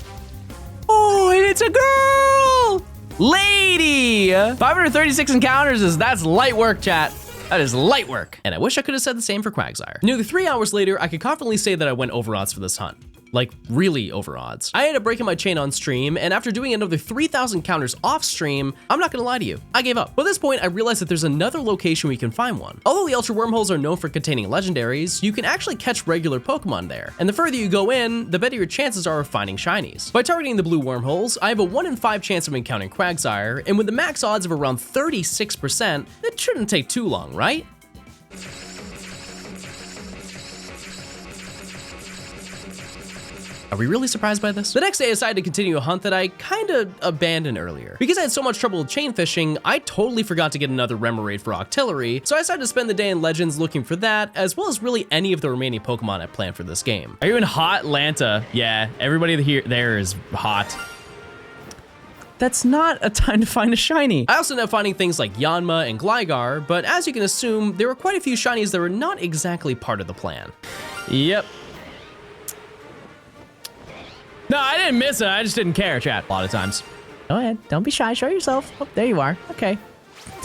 Oh, and it's a girl! Lady! 536 encounters that's light work, chat. That is light work. And I wish I could have said the same for Quagsire. Nearly 3 hours later, I could confidently say that I went over odds for this hunt. Like, really over odds. I ended up breaking my chain on stream, and after doing another 3,000 counters off stream, I'm not gonna lie to you, I gave up. But at this point, I realized that there's another location where you can find one. Although the Ultra Wormholes are known for containing legendaries, you can actually catch regular Pokemon there. And the further you go in, the better your chances are of finding shinies. By targeting the blue wormholes, I have a 1 in 5 chance of encountering Quagsire, and with the max odds of around 36%, it shouldn't take too long, right? Are we really surprised by this? The next day I decided to continue a hunt that I kinda abandoned earlier. Because I had so much trouble with chain fishing, I totally forgot to get another Remoraid for Octillery, so I decided to spend the day in Legends looking for that, as well as really any of the remaining Pokemon I planned for this game. Are you in hot Lanta? Yeah, everybody there is hot. That's not a time to find a shiny. I also ended up finding things like Yanma and Gligar, but as you can assume, there were quite a few shinies that were not exactly part of the plan. Yep. No, I didn't miss it. I just didn't care, chat. A lot of times. Go ahead. Don't be shy. Show yourself. Oh, there you are. Okay.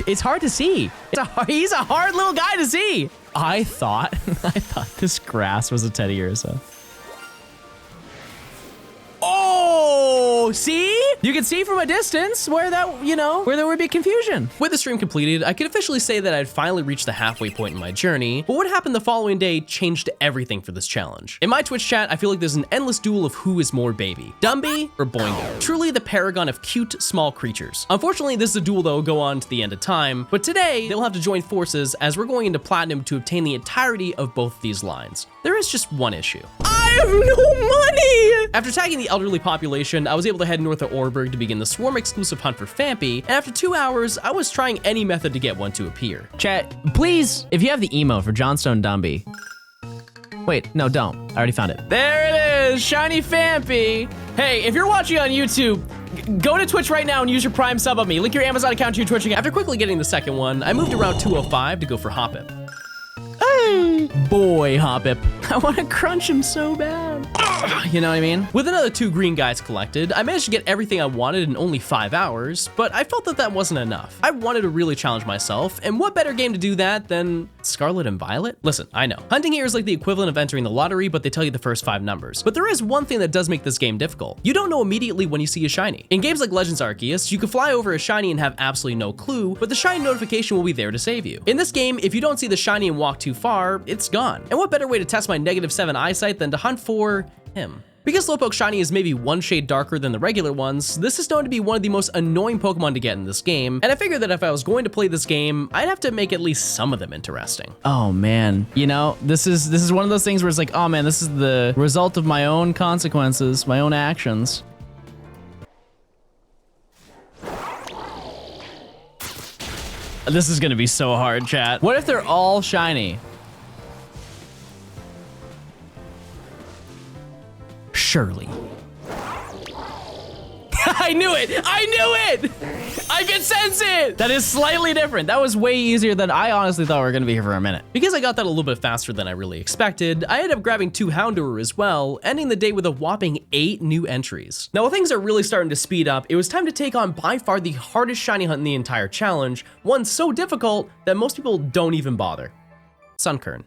It's hard to see. He's a hard little guy to see. I thought this grass was a Teddiursa. Oh, see? You can see from a distance where that, where there would be confusion. With the stream completed, I could officially say that I'd finally reached the halfway point in my journey, but what happened the following day changed everything for this challenge. In my Twitch chat, I feel like there's an endless duel of who is more baby, Dumby or Boingo. Truly the paragon of cute, small creatures. Unfortunately, this is a duel that will go on to the end of time, but today they'll have to join forces as we're going into Platinum to obtain the entirety of both of these lines. There is just one issue. I have no money! After tagging the elderly population, I was able to head north of Orberg to begin the Swarm exclusive hunt for Phanpy, and after 2 hours, I was trying any method to get one to appear. Chat, please, if you have the emo for Johnstone Dumby. Wait, no, don't. I already found it. There it is, shiny Phanpy. Hey, if you're watching on YouTube, go to Twitch right now and use your Prime sub on me. Link your Amazon account to your Twitch account. After quickly getting the second one, I moved around 205 to go for Hoppip. Boy, Hoppip. I want to crunch him so bad. You know what I mean? With another 2 green guys collected, I managed to get everything I wanted in only 5 hours, but I felt that that wasn't enough. I wanted to really challenge myself, and what better game to do that than Scarlet and Violet? Listen, I know, hunting here is like the equivalent of entering the lottery, but they tell you the first 5 numbers. But there is one thing that does make this game difficult. You don't know immediately when you see a shiny. In games like Legends Arceus, you can fly over a shiny and have absolutely no clue, but the shiny notification will be there to save you. In this game, if you don't see the shiny and walk too far, it's gone. And what better way to test my -7 eyesight than to hunt for him? Because Slowpoke Shiny is maybe 1 shade darker than the regular ones, this is known to be one of the most annoying Pokemon to get in this game, and I figured that if I was going to play this game, I'd have to make at least some of them interesting. Oh man, you know, this is one of those things where it's like, oh man, this is the result of my own consequences, my own actions. This is gonna be so hard, chat. What if they're all shiny? Surely. I knew it! I knew it! I can sense it! That is slightly different. That was way easier than I honestly thought we were gonna be here for a minute. Because I got that a little bit faster than I really expected, I ended up grabbing 2 Houndour as well, ending the day with a whopping 8 new entries. Now, while things are really starting to speed up, it was time to take on by far the hardest shiny hunt in the entire challenge, one so difficult that most people don't even bother. Sunkern.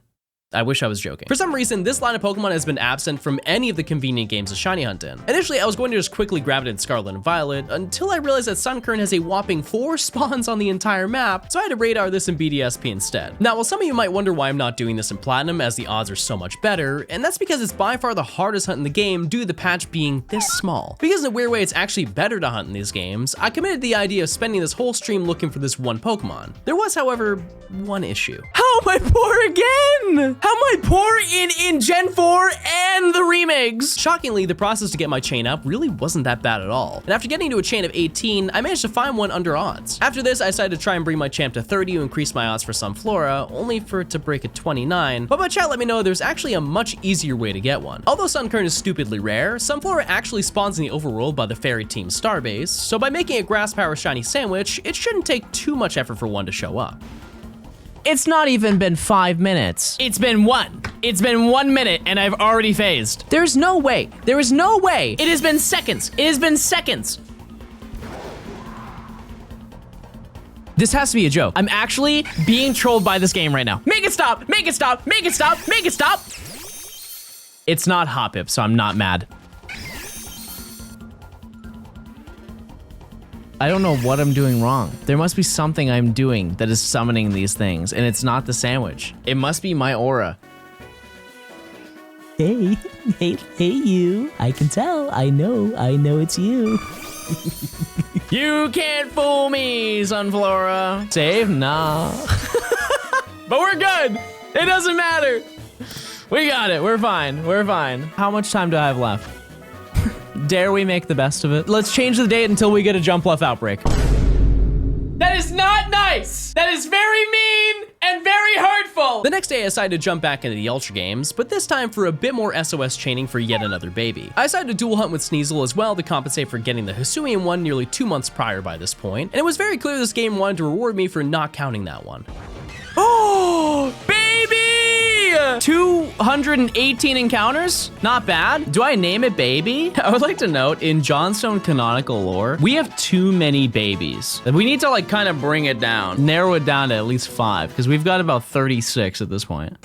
I wish I was joking. For some reason, this line of Pokemon has been absent from any of the convenient games to shiny hunt in. Initially, I was going to just quickly grab it in Scarlet and Violet, until I realized that Sunkern has a whopping 4 spawns on the entire map, so I had to radar this in BDSP instead. Now, while some of you might wonder why I'm not doing this in Platinum, as the odds are so much better, and that's because it's by far the hardest hunt in the game due to the patch being this small. Because in a weird way, it's actually better to hunt in these games, I committed to the idea of spending this whole stream looking for this one Pokemon. There was, however, one issue. How am I poor again? How am I poor in Gen 4 and the remakes? Shockingly, the process to get my chain up really wasn't that bad at all. And after getting to a chain of 18, I managed to find one under odds. After this, I decided to try and bring my champ to 30 to increase my odds for Sunflora, only for it to break at 29. But my chat let me know there's actually a much easier way to get one. Although Sunkern is stupidly rare, Sunflora actually spawns in the overworld by the Fairy Team Starbase, so by making a Grass Power Shiny Sandwich, it shouldn't take too much effort for one to show up. It's not even been 5 minutes. It's been 1. It's been 1 minute and I've already phased. There's no way. There is no way. It has been seconds. It has been seconds. This has to be a joke. I'm actually being trolled by this game right now. Make it stop. Make it stop. Make it stop. Make it stop. It's not Hoppip, so I'm not mad. I don't know what I'm doing wrong. There must be something I'm doing that is summoning these things, and it's not the sandwich. It must be my aura. Hey you. I can tell. I know it's you. You can't fool me, Sunflora. Save? Nah. But we're good. It doesn't matter. We got it. We're fine. We're fine. How much time do I have left? Dare we make the best of it? Let's change the date until we get a jump left outbreak. That is not nice. That is very mean and very hurtful. The next day, I decided to jump back into the Ultra games, but this time for a bit more SOS chaining for yet another baby. I decided to dual hunt with Sneasel as well to compensate for getting the Hisuian one nearly 2 months prior by this point, and it was very clear this game wanted to reward me for not counting that one. Oh, baby! 218 encounters? Not bad. Do I name it baby? I would like to note, in Johnstone canonical lore, we have too many babies. We need to like kind of bring it down, narrow it down to at least 5, because we've got about 36 at this point.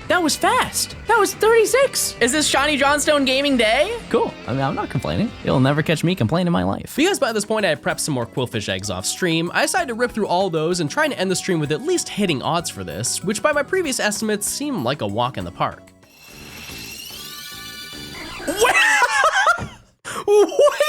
That was fast. That was 36. Is this Shiny Johnstone gaming day? Cool. I mean, I'm not complaining. You'll never catch me complaining in my life. Because by this point I had prepped some more Quillfish eggs off stream, I decided to rip through all those and try to end the stream with at least hitting odds for this, which by my previous estimates seemed like a walk in the park. What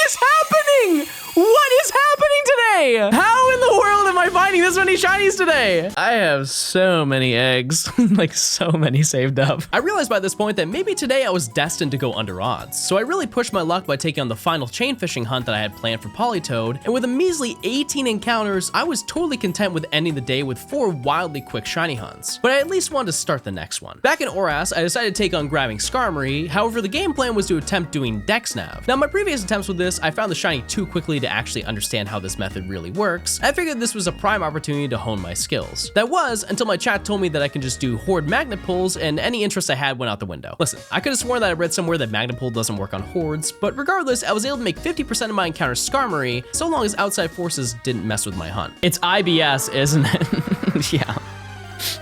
is happening? What is happening today? How in the world am I finding this many shinies today? I have so many eggs, like so many saved up. I realized by this point that maybe today I was destined to go under odds, so I really pushed my luck by taking on the final chain fishing hunt that I had planned for Politoed, and with a measly 18 encounters, I was totally content with ending the day with 4 wildly quick shiny hunts. But I at least wanted to start the next one. Back in Oras, I decided to take on grabbing Skarmory, however the game plan was to attempt doing Dex Nav. Now my previous attempts with this, I found the shiny too quickly to actually understand how this method really works. I figured this was was a prime opportunity to hone my skills. That was until my chat told me that I can just do horde magnet pulls and any interest I had went out the window. Listen, I could have sworn that I read somewhere that magnet pull doesn't work on hordes, but regardless, I was able to make 50% of my encounters skarmory so long as outside forces didn't mess with my hunt. It's IBS, isn't it? Yeah.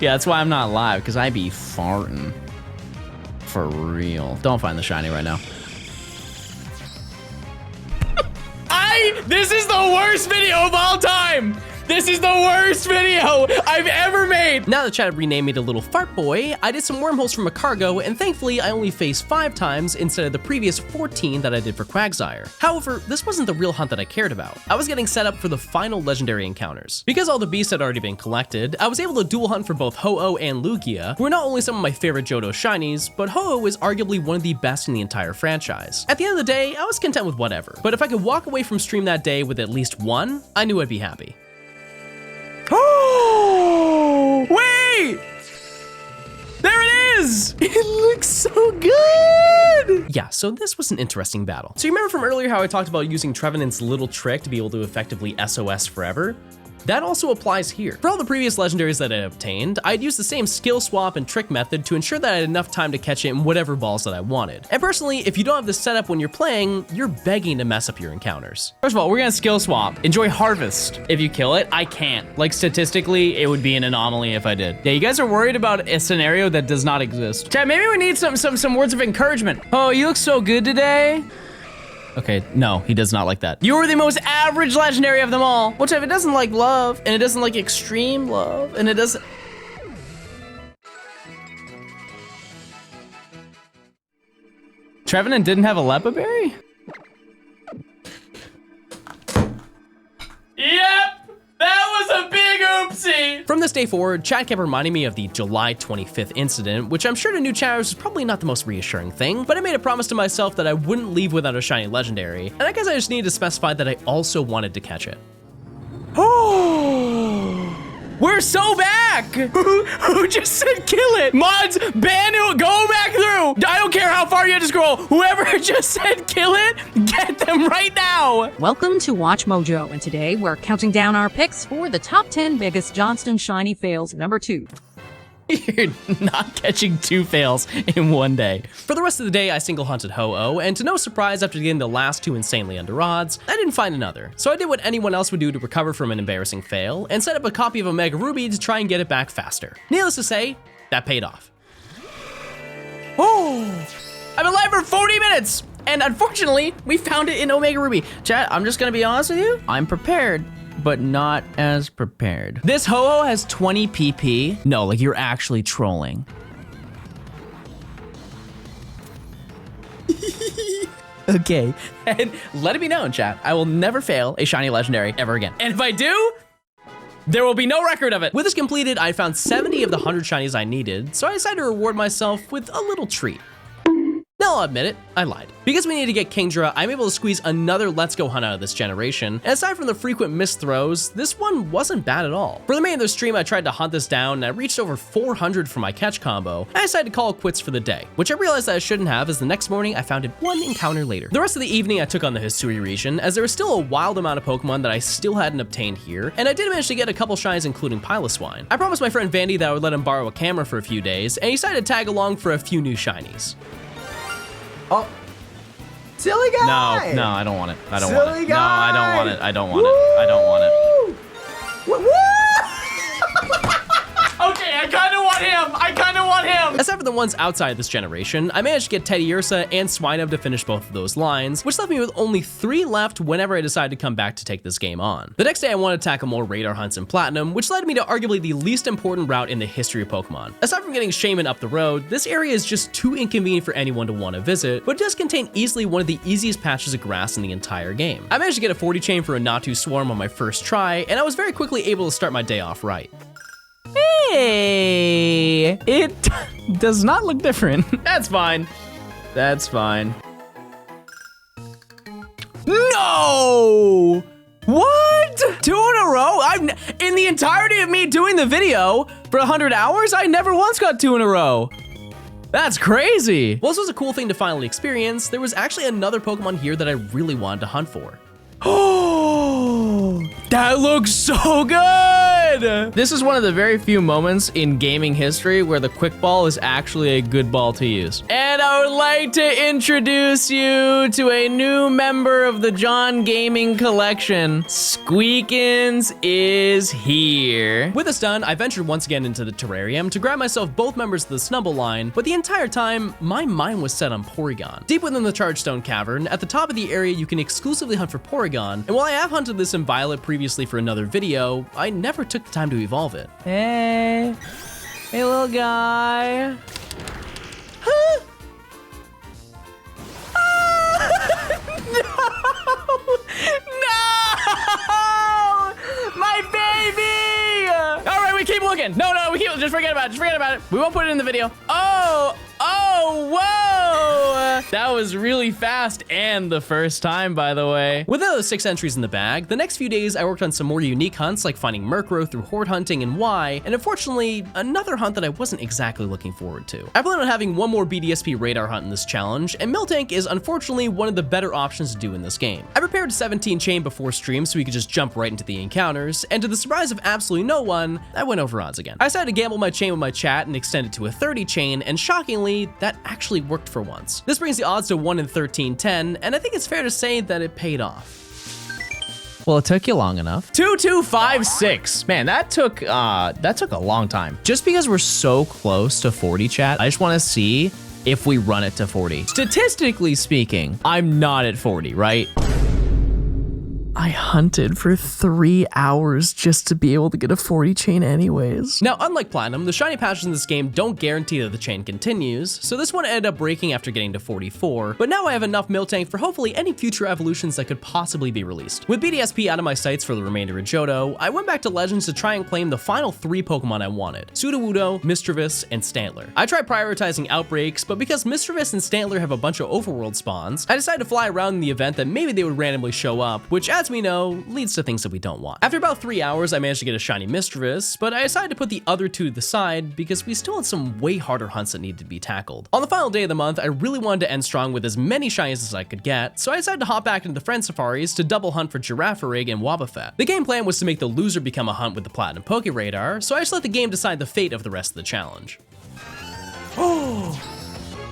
Yeah, that's why I'm not live, because I be farting. For real. Don't find the shiny right now. This is the worst video of all time! This is the worst video I've ever made! Now that chat had renamed me to Little Fart Boy, I did some wormholes from a cargo, and thankfully I only faced 5 times instead of the previous 14 that I did for Quagsire. However, this wasn't the real hunt that I cared about. I was getting set up for the final legendary encounters. Because all the beasts had already been collected, I was able to dual hunt for both Ho-Oh and Lugia, who are not only some of my favorite Johto Shinies, but Ho-Oh is arguably one of the best in the entire franchise. At the end of the day, I was content with whatever, but if I could walk away from stream that day with at least one, I knew I'd be happy. Oh, wait! There it is! It looks so good! Yeah, so this was an interesting battle. So you remember from earlier how I talked about using Trevenant's little trick to be able to effectively SOS forever? That also applies here. For all the previous legendaries that I obtained, I'd used the same skill swap and trick method to ensure that I had enough time to catch it in whatever balls that I wanted. And personally, if you don't have this setup when you're playing, you're begging to mess up your encounters. First of all, we're gonna skill swap. Enjoy Harvest. If you kill it, I can't. Like, statistically, it would be an anomaly if I did. Yeah, you guys are worried about a scenario that does not exist. Chat, maybe we need some words of encouragement. Oh, you look so good today. Okay, no, he does not like that. You are the most average legendary of them all. Which if it doesn't like love, and it doesn't like extreme love, and it doesn't... Trevenant didn't have a Lepa Berry? Yep! That was a big oopsie! From this day forward, chat kept reminding me of the July 25th incident, which I'm sure to new chatters is probably not the most reassuring thing, but I made a promise to myself that I wouldn't leave without a shiny legendary, and I guess I just needed to specify that I also wanted to catch it. Oh! We're so back! Who just said kill it? Mods, ban it, go back through! I don't care how far you have to scroll. Whoever just said kill it, get them right now! Welcome to Watch Mojo, and today we're counting down our picks for the top 10 biggest Johnstone shiny fails, number 2. You're not catching 2 fails in one day. For the rest of the day, I single hunted Ho-Oh, and to no surprise, after getting the last 2 insanely under odds, I didn't find another. So I did what anyone else would do to recover from an embarrassing fail, and set up a copy of Omega Ruby to try and get it back faster. Needless to say, that paid off. Oh! I've been live for 40 minutes! And unfortunately, we found it in Omega Ruby. Chat, I'm just gonna be honest with you. I'm prepared, but not as prepared. This Ho-Oh has 20 PP. No, like you're actually trolling. Okay, and let it be known, chat, I will never fail a shiny legendary ever again. And if I do, there will be no record of it. With this completed, I found 70 of the 100 shinies I needed, so I decided to reward myself with a little treat. Now I'll admit it, I lied. Because we need to get Kingdra, I'm able to squeeze another Let's Go hunt out of this generation, and aside from the frequent missed throws, this one wasn't bad at all. For the remainder of the stream, I tried to hunt this down, and I reached over 400 for my catch combo, and I decided to call it quits for the day, which I realized that I shouldn't have, as the next morning I found it 1 encounter later. The rest of the evening I took on the Hisui region, as there was still a wild amount of Pokemon that I still hadn't obtained here, and I did manage to get a couple shines including Piloswine. I promised my friend Vandy that I would let him borrow a camera for a few days, and he decided to tag along for a few new shinies. Oh, silly guy! No, I don't want it. I don't Silly want it. guy. No, I don't want it. I don't want it. I don't want it. Woo! Woo! Okay, I kind of want him. I kind of want him. Aside from the ones outside this generation, I managed to get Teddy Ursa and Swinub to finish both of those lines, which left me with only 3 left whenever I decided to come back to take this game on. The next day I wanted to tackle more radar hunts in Platinum, which led me to arguably the least important route in the history of Pokemon. Aside from getting Shaman up the road, this area is just too inconvenient for anyone to want to visit, but it does contain easily one of the easiest patches of grass in the entire game. I managed to get a 40 chain for a Natu Swarm on my first try, and I was very quickly able to start my day off right. Hey, it does not look different. That's fine. That's fine. No! What? 2 in a row? In the entirety of me doing the video for 100 hours, I never once got 2 in a row. That's crazy. While this was a cool thing to finally experience, there was actually another Pokemon here that I really wanted to hunt for. Oh! That looks so good! This is one of the very few moments in gaming history where the quick ball is actually a good ball to use. And I would like to introduce you to a new member of the John Gaming Collection. Squeakins is here. With this done, I ventured once again into the terrarium to grab myself both members of the Snubble line, but the entire time, my mind was set on Porygon. Deep within the Chargestone Cavern, at the top of the area, you can exclusively hunt for Porygon, and while I have hunted this in Violet previously for another video, I never took the time to evolve it. Hey little guy. No! My baby! All right, we keep looking. No, we keep, just forget about it. We won't put it in the video. Oh, whoa! That was really fast and the first time, by the way. With those 6 entries in the bag, the next few days I worked on some more unique hunts like finding Murkrow through horde hunting and Y, and unfortunately, another hunt that I wasn't exactly looking forward to. I plan on having one more BDSP radar hunt in this challenge, and Miltank is unfortunately one of the better options to do in this game. I prepared 17 chain before stream so we could just jump right into the encounters, and to the surprise of absolutely no one, I went over odds again. I decided to gamble my chain with my chat and extend it to a 30 chain, and shockingly, that actually worked for once. This brings the odds to 1 in 1310, and I think it's fair to say that it paid off. Well, it took you long enough. 2256. Man, that took a long time. Just because we're so close to 40, chat, I just want to see if we run it to 40. Statistically speaking, I'm not at 40, right? I hunted for 3 hours just to be able to get a 40 chain anyways. Now, unlike Platinum, the shiny patches in this game don't guarantee that the chain continues, so this one ended up breaking after getting to 44, but now I have enough Miltank for hopefully any future evolutions that could possibly be released. With BDSP out of my sights for the remainder of Johto, I went back to Legends to try and claim the final 3 Pokemon I wanted: Sudowoodo, Mischievous, and Stantler. I tried prioritizing outbreaks, but because Mischievous and Stantler have a bunch of overworld spawns, I decided to fly around in the event that maybe they would randomly show up, which as we know, leads to things that we don't want. After about 3 hours, I managed to get a shiny Mischievous, but I decided to put the other 2 to the side because we still had some way harder hunts that needed to be tackled. On the final day of the month, I really wanted to end strong with as many shinies as I could get, so I decided to hop back into the Friend Safaris to double hunt for Girafarig and Wobbuffet. The game plan was to make the loser become a hunt with the Platinum Poke Radar, so I just let the game decide the fate of the rest of the challenge. Oh!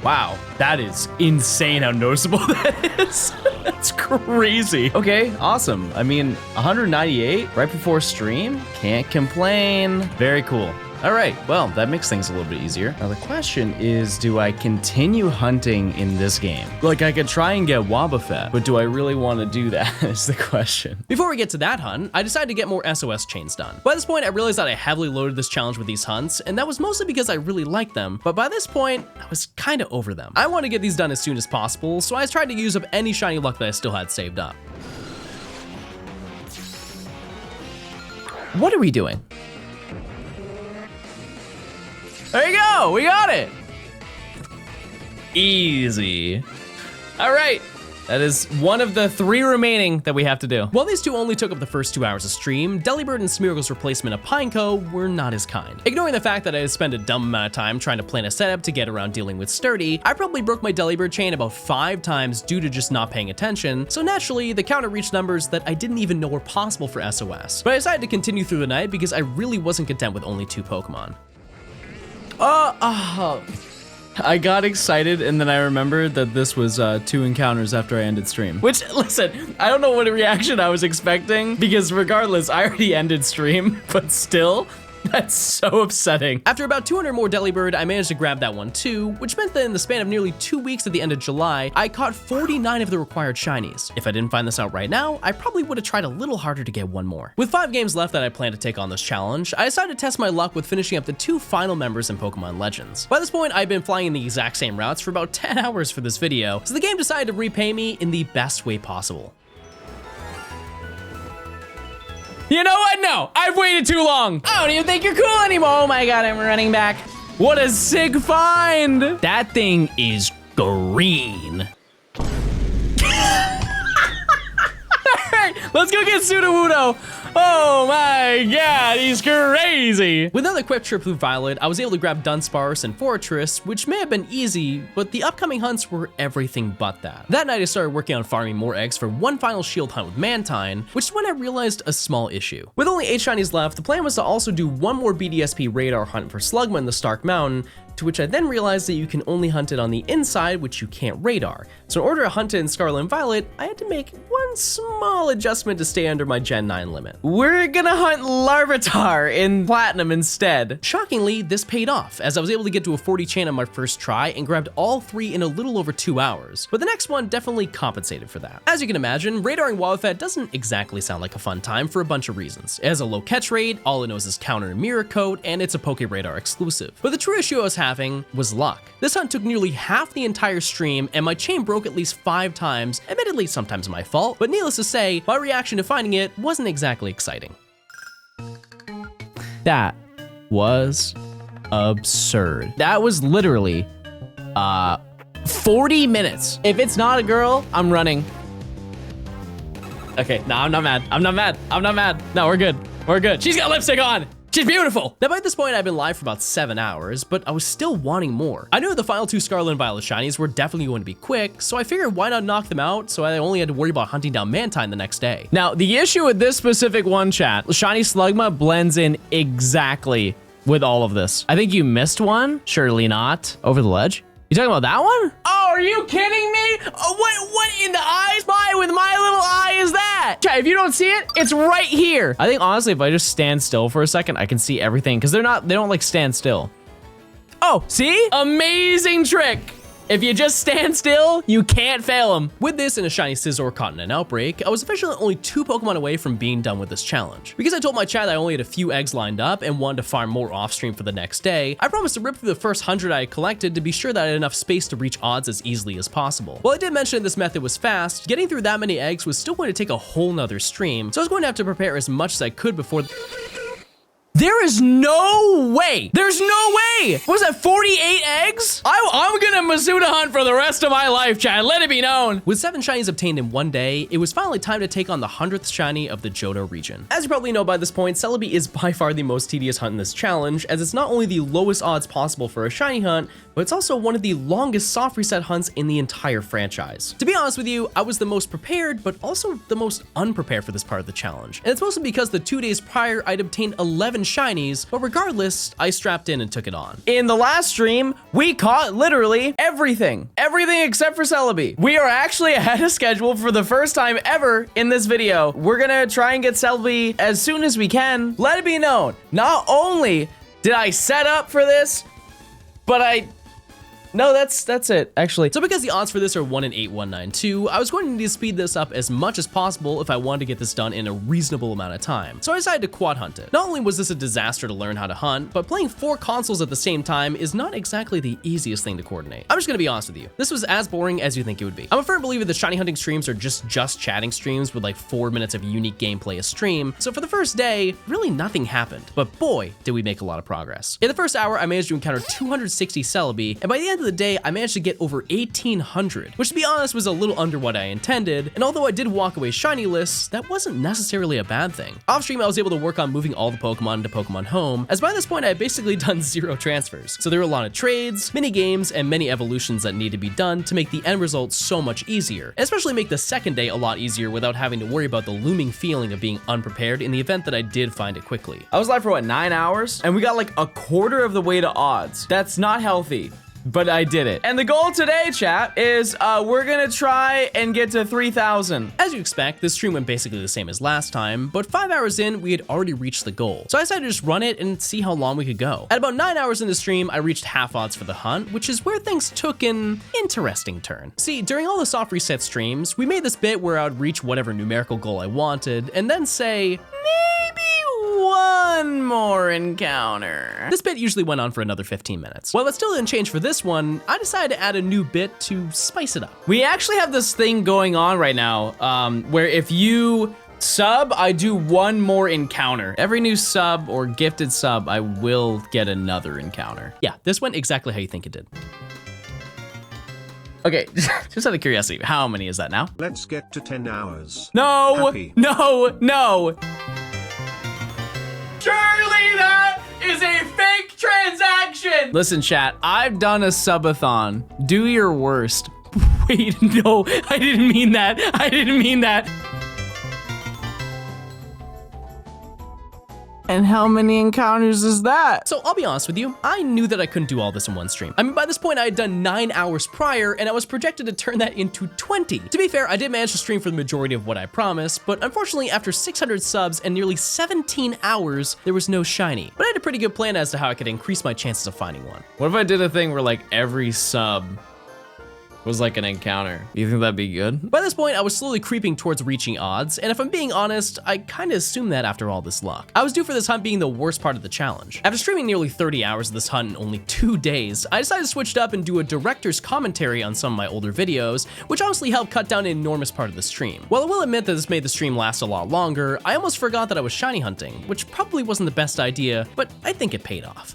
Wow, that is insane how noticeable that is. That's crazy. Okay, awesome. I mean, 198 right before stream? Can't complain. Very cool. All right, well, that makes things a little bit easier. Now the question is, do I continue hunting in this game? Like, I could try and get Wobbuffet, but do I really want to do that is the question. Before we get to that hunt, I decided to get more SOS chains done. By this point, I realized that I heavily loaded this challenge with these hunts, and that was mostly because I really liked them, but by this point, I was kind of over them. I wanted to get these done as soon as possible, so I tried to use up any shiny luck that I still had saved up. What are we doing? There you go, we got it. Easy. All right, that is one of the 3 remaining that we have to do. While these 2 only took up the first 2 hours of stream, Delibird and Smeargle's replacement of Pineco were not as kind. Ignoring the fact that I had spent a dumb amount of time trying to plan a setup to get around dealing with Sturdy, I probably broke my Delibird chain about 5 times due to just not paying attention, so naturally, the counter reached numbers that I didn't even know were possible for SOS. But I decided to continue through the night because I really wasn't content with only 2 Pokemon. I got excited and then I remembered that this was 2 encounters after I ended stream. Which, listen, I don't know what reaction I was expecting because regardless, I already ended stream, but still, that's so upsetting. After about 200 more Delibird, I managed to grab that one too, which meant that in the span of nearly 2 weeks at the end of July, I caught 49 of the required shinies. If I didn't find this out right now, I probably would have tried a little harder to get one more. With 5 games left that I plan to take on this challenge, I decided to test my luck with finishing up the 2 final members in Pokemon Legends. By this point, I've been flying in the exact same routes for about 10 hours for this video, so the game decided to repay me in the best way possible. You know what? No, I've waited too long. I don't even think you're cool anymore. Oh my God, I'm running back. What a sick find. That thing is green. All right, let's go get Sudowoodo. Oh my god, he's crazy. With another quick trip through Violet, I was able to grab Dunsparce and Fortress, which may have been easy, but the upcoming hunts were everything but that. That night I started working on farming more eggs for one final shield hunt with Mantine, which is when I realized a small issue. With only 8 shinies left, the plan was to also do one more BDSP radar hunt for Slugma in the Stark Mountain, to which I then realized that you can only hunt it on the inside, which you can't radar. So in order to hunt it in Scarlet and Violet, I had to make one small adjustment to stay under my Gen 9 limit. We're gonna hunt Larvitar in Platinum instead. Shockingly, this paid off, as I was able to get to a 40 chain on my first try and grabbed all 3 in a little over 2 hours, but the next one definitely compensated for that. As you can imagine, radaring Wildfat doesn't exactly sound like a fun time for a bunch of reasons. It has a low catch rate, all it knows is counter and mirror coat, and it's a Poke Radar exclusive. But the true issue I was having was luck. This hunt took nearly half the entire stream, and my chain broke at least 5 times, admittedly sometimes my fault, but needless to say, my reaction to finding it wasn't exactly exciting. That was absurd. That was literally 40 minutes. If it's not a girl, I'm running. Okay, no, I'm not mad. I'm not mad. I'm not mad. No, we're good. We're good. She's got lipstick on. She's beautiful. Now by this point, I've been live for about 7 hours, but I was still wanting more. I knew the final 2 Scarlet and Violet shinies were definitely going to be quick, so I figured why not knock them out so I only had to worry about hunting down Mantine the next day. Now, the issue with this specific one, chat, Shiny Slugma blends in exactly with all of this. I think you missed one. Surely not. Over the ledge? You talking about that one? Oh, are you kidding me? What in the eyes? With my little eye is that? Chat, if you don't see it, it's right here. I think honestly, if I just stand still for a second, I can see everything because they don't like stand still. Oh, see? Amazing trick. If you just stand still, you can't fail them. With this and a shiny Scizor caught in an outbreak, I was officially only 2 Pokemon away from being done with this challenge. Because I told my chat I only had a few eggs lined up and wanted to farm more off stream for the next day, I promised to rip through the first 100 I had collected to be sure that I had enough space to reach odds as easily as possible. While I did mention this method was fast, getting through that many eggs was still going to take a whole nother stream, so I was going to have to prepare as much as I could before There is no way. There's no way. What was that, 48 eggs? I'm gonna Mizuta hunt for the rest of my life, chat. Let it be known. With 7 shinies obtained in one day, it was finally time to take on the 100th shiny of the Johto region. As you probably know by this point, Celebi is by far the most tedious hunt in this challenge, as it's not only the lowest odds possible for a shiny hunt, but it's also one of the longest soft reset hunts in the entire franchise. To be honest with you, I was the most prepared, but also the most unprepared for this part of the challenge. And it's mostly because the 2 days prior, I'd obtained 11 shinies, but regardless, I strapped in and took it on. In the last stream, we caught literally everything. Everything except for Celebi. We are actually ahead of schedule for the first time ever in this video. We're gonna try and get Celebi as soon as we can. Let it be known, not only did I set up for this, but no, that's it, actually. So because the odds for this are 1 in 8192, I was going to need to speed this up as much as possible if I wanted to get this done in a reasonable amount of time. So I decided to quad hunt it. Not only was this a disaster to learn how to hunt, but playing 4 consoles at the same time is not exactly the easiest thing to coordinate. I'm just gonna be honest with you. This was as boring as you think it would be. I'm a firm believer that shiny hunting streams are just chatting streams with like 4 minutes of unique gameplay a stream. So for the first day, really nothing happened. But boy, did we make a lot of progress. In the first hour, I managed to encounter 260 Celebi, and by the end of the day, I managed to get over 1,800, which to be honest was a little under what I intended, and although I did walk away shiny-less, that wasn't necessarily a bad thing. Off stream, I was able to work on moving all the Pokemon into Pokemon Home, as by this point I had basically done 0 transfers. So there were a lot of trades, mini games, and many evolutions that need to be done to make the end result so much easier, and especially make the second day a lot easier without having to worry about the looming feeling of being unprepared in the event that I did find it quickly. I was live for what, 9 hours? And we got like a quarter of the way to odds. That's not healthy. But I did it. And the goal today, chat, is we're gonna try and get to 3,000. As you expect, this stream went basically the same as last time, but 5 hours in, we had already reached the goal. So I decided to just run it and see how long we could go. At about 9 hours in the stream, I reached half odds for the hunt, which is where things took an interesting turn. See, during all the soft reset streams, we made this bit where I would reach whatever numerical goal I wanted, and then say, maybe one more encounter. This bit usually went on for another 15 minutes. While that still didn't change for this one, I decided to add a new bit to spice it up. We actually have this thing going on right now, where if you sub, I do one more encounter. Every new sub or gifted sub, I will get another encounter. Yeah, this went exactly how you think it did. Okay, just out of curiosity, how many is that now? Let's get to 10 hours. No, Happy. no, no. Listen, chat, I've done a subathon. Do your worst. Wait, no, I didn't mean that. I didn't mean that. And how many encounters is that? So I'll be honest with you, I knew that I couldn't do all this in one stream. I mean, by this point I had done 9 hours prior and I was projected to turn that into 20. To be fair, I did manage to stream for the majority of what I promised, but unfortunately after 600 subs and nearly 17 hours, there was no shiny. But I had a pretty good plan as to how I could increase my chances of finding one. What if I did a thing where like every sub was like an encounter? You think that'd be good? By this point, I was slowly creeping towards reaching odds, and if I'm being honest, I kinda assumed that after all this luck. I was due for this hunt being the worst part of the challenge. After streaming nearly 30 hours of this hunt in only 2 days, I decided to switch it up and do a director's commentary on some of my older videos, which honestly helped cut down an enormous part of the stream. While I will admit that this made the stream last a lot longer, I almost forgot that I was shiny hunting, which probably wasn't the best idea, but I think it paid off.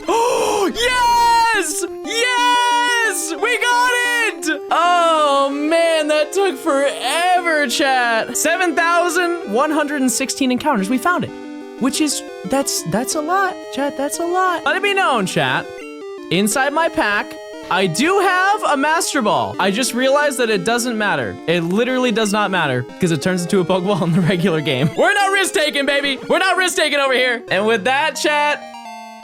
Oh, yes! Yes! We got it! Oh man, that took forever, chat. 7,116 encounters, we found it. Which is, that's a lot, chat, that's a lot. Let it be known, chat, inside my pack, I do have a Master Ball. I just realized that it doesn't matter. It literally does not matter because it turns into a Pokeball in the regular game. We're not risk taking, baby. We're not risk taking over here. And with that, chat,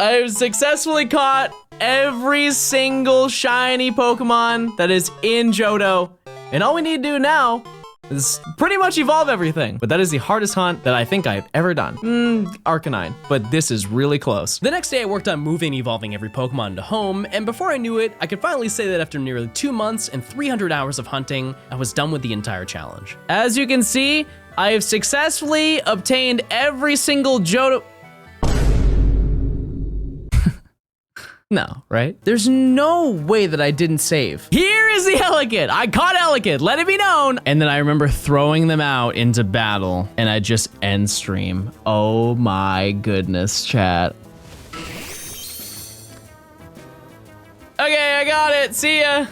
I've successfully caught every single shiny Pokemon that is in Johto. And all we need to do now is pretty much evolve everything. But that is the hardest hunt that I think I've ever done. Arcanine, but this is really close. The next day I worked on moving and evolving every Pokemon into home, and before I knew it, I could finally say that after nearly 2 months and 300 hours of hunting, I was done with the entire challenge. As you can see, I have successfully obtained every single Johto. No, right? There's no way that I didn't save. Here is the Elekid. I caught Elekid, let it be known. And then I remember throwing them out into battle and I just end stream. Oh my goodness, chat. Okay, I got it. See ya.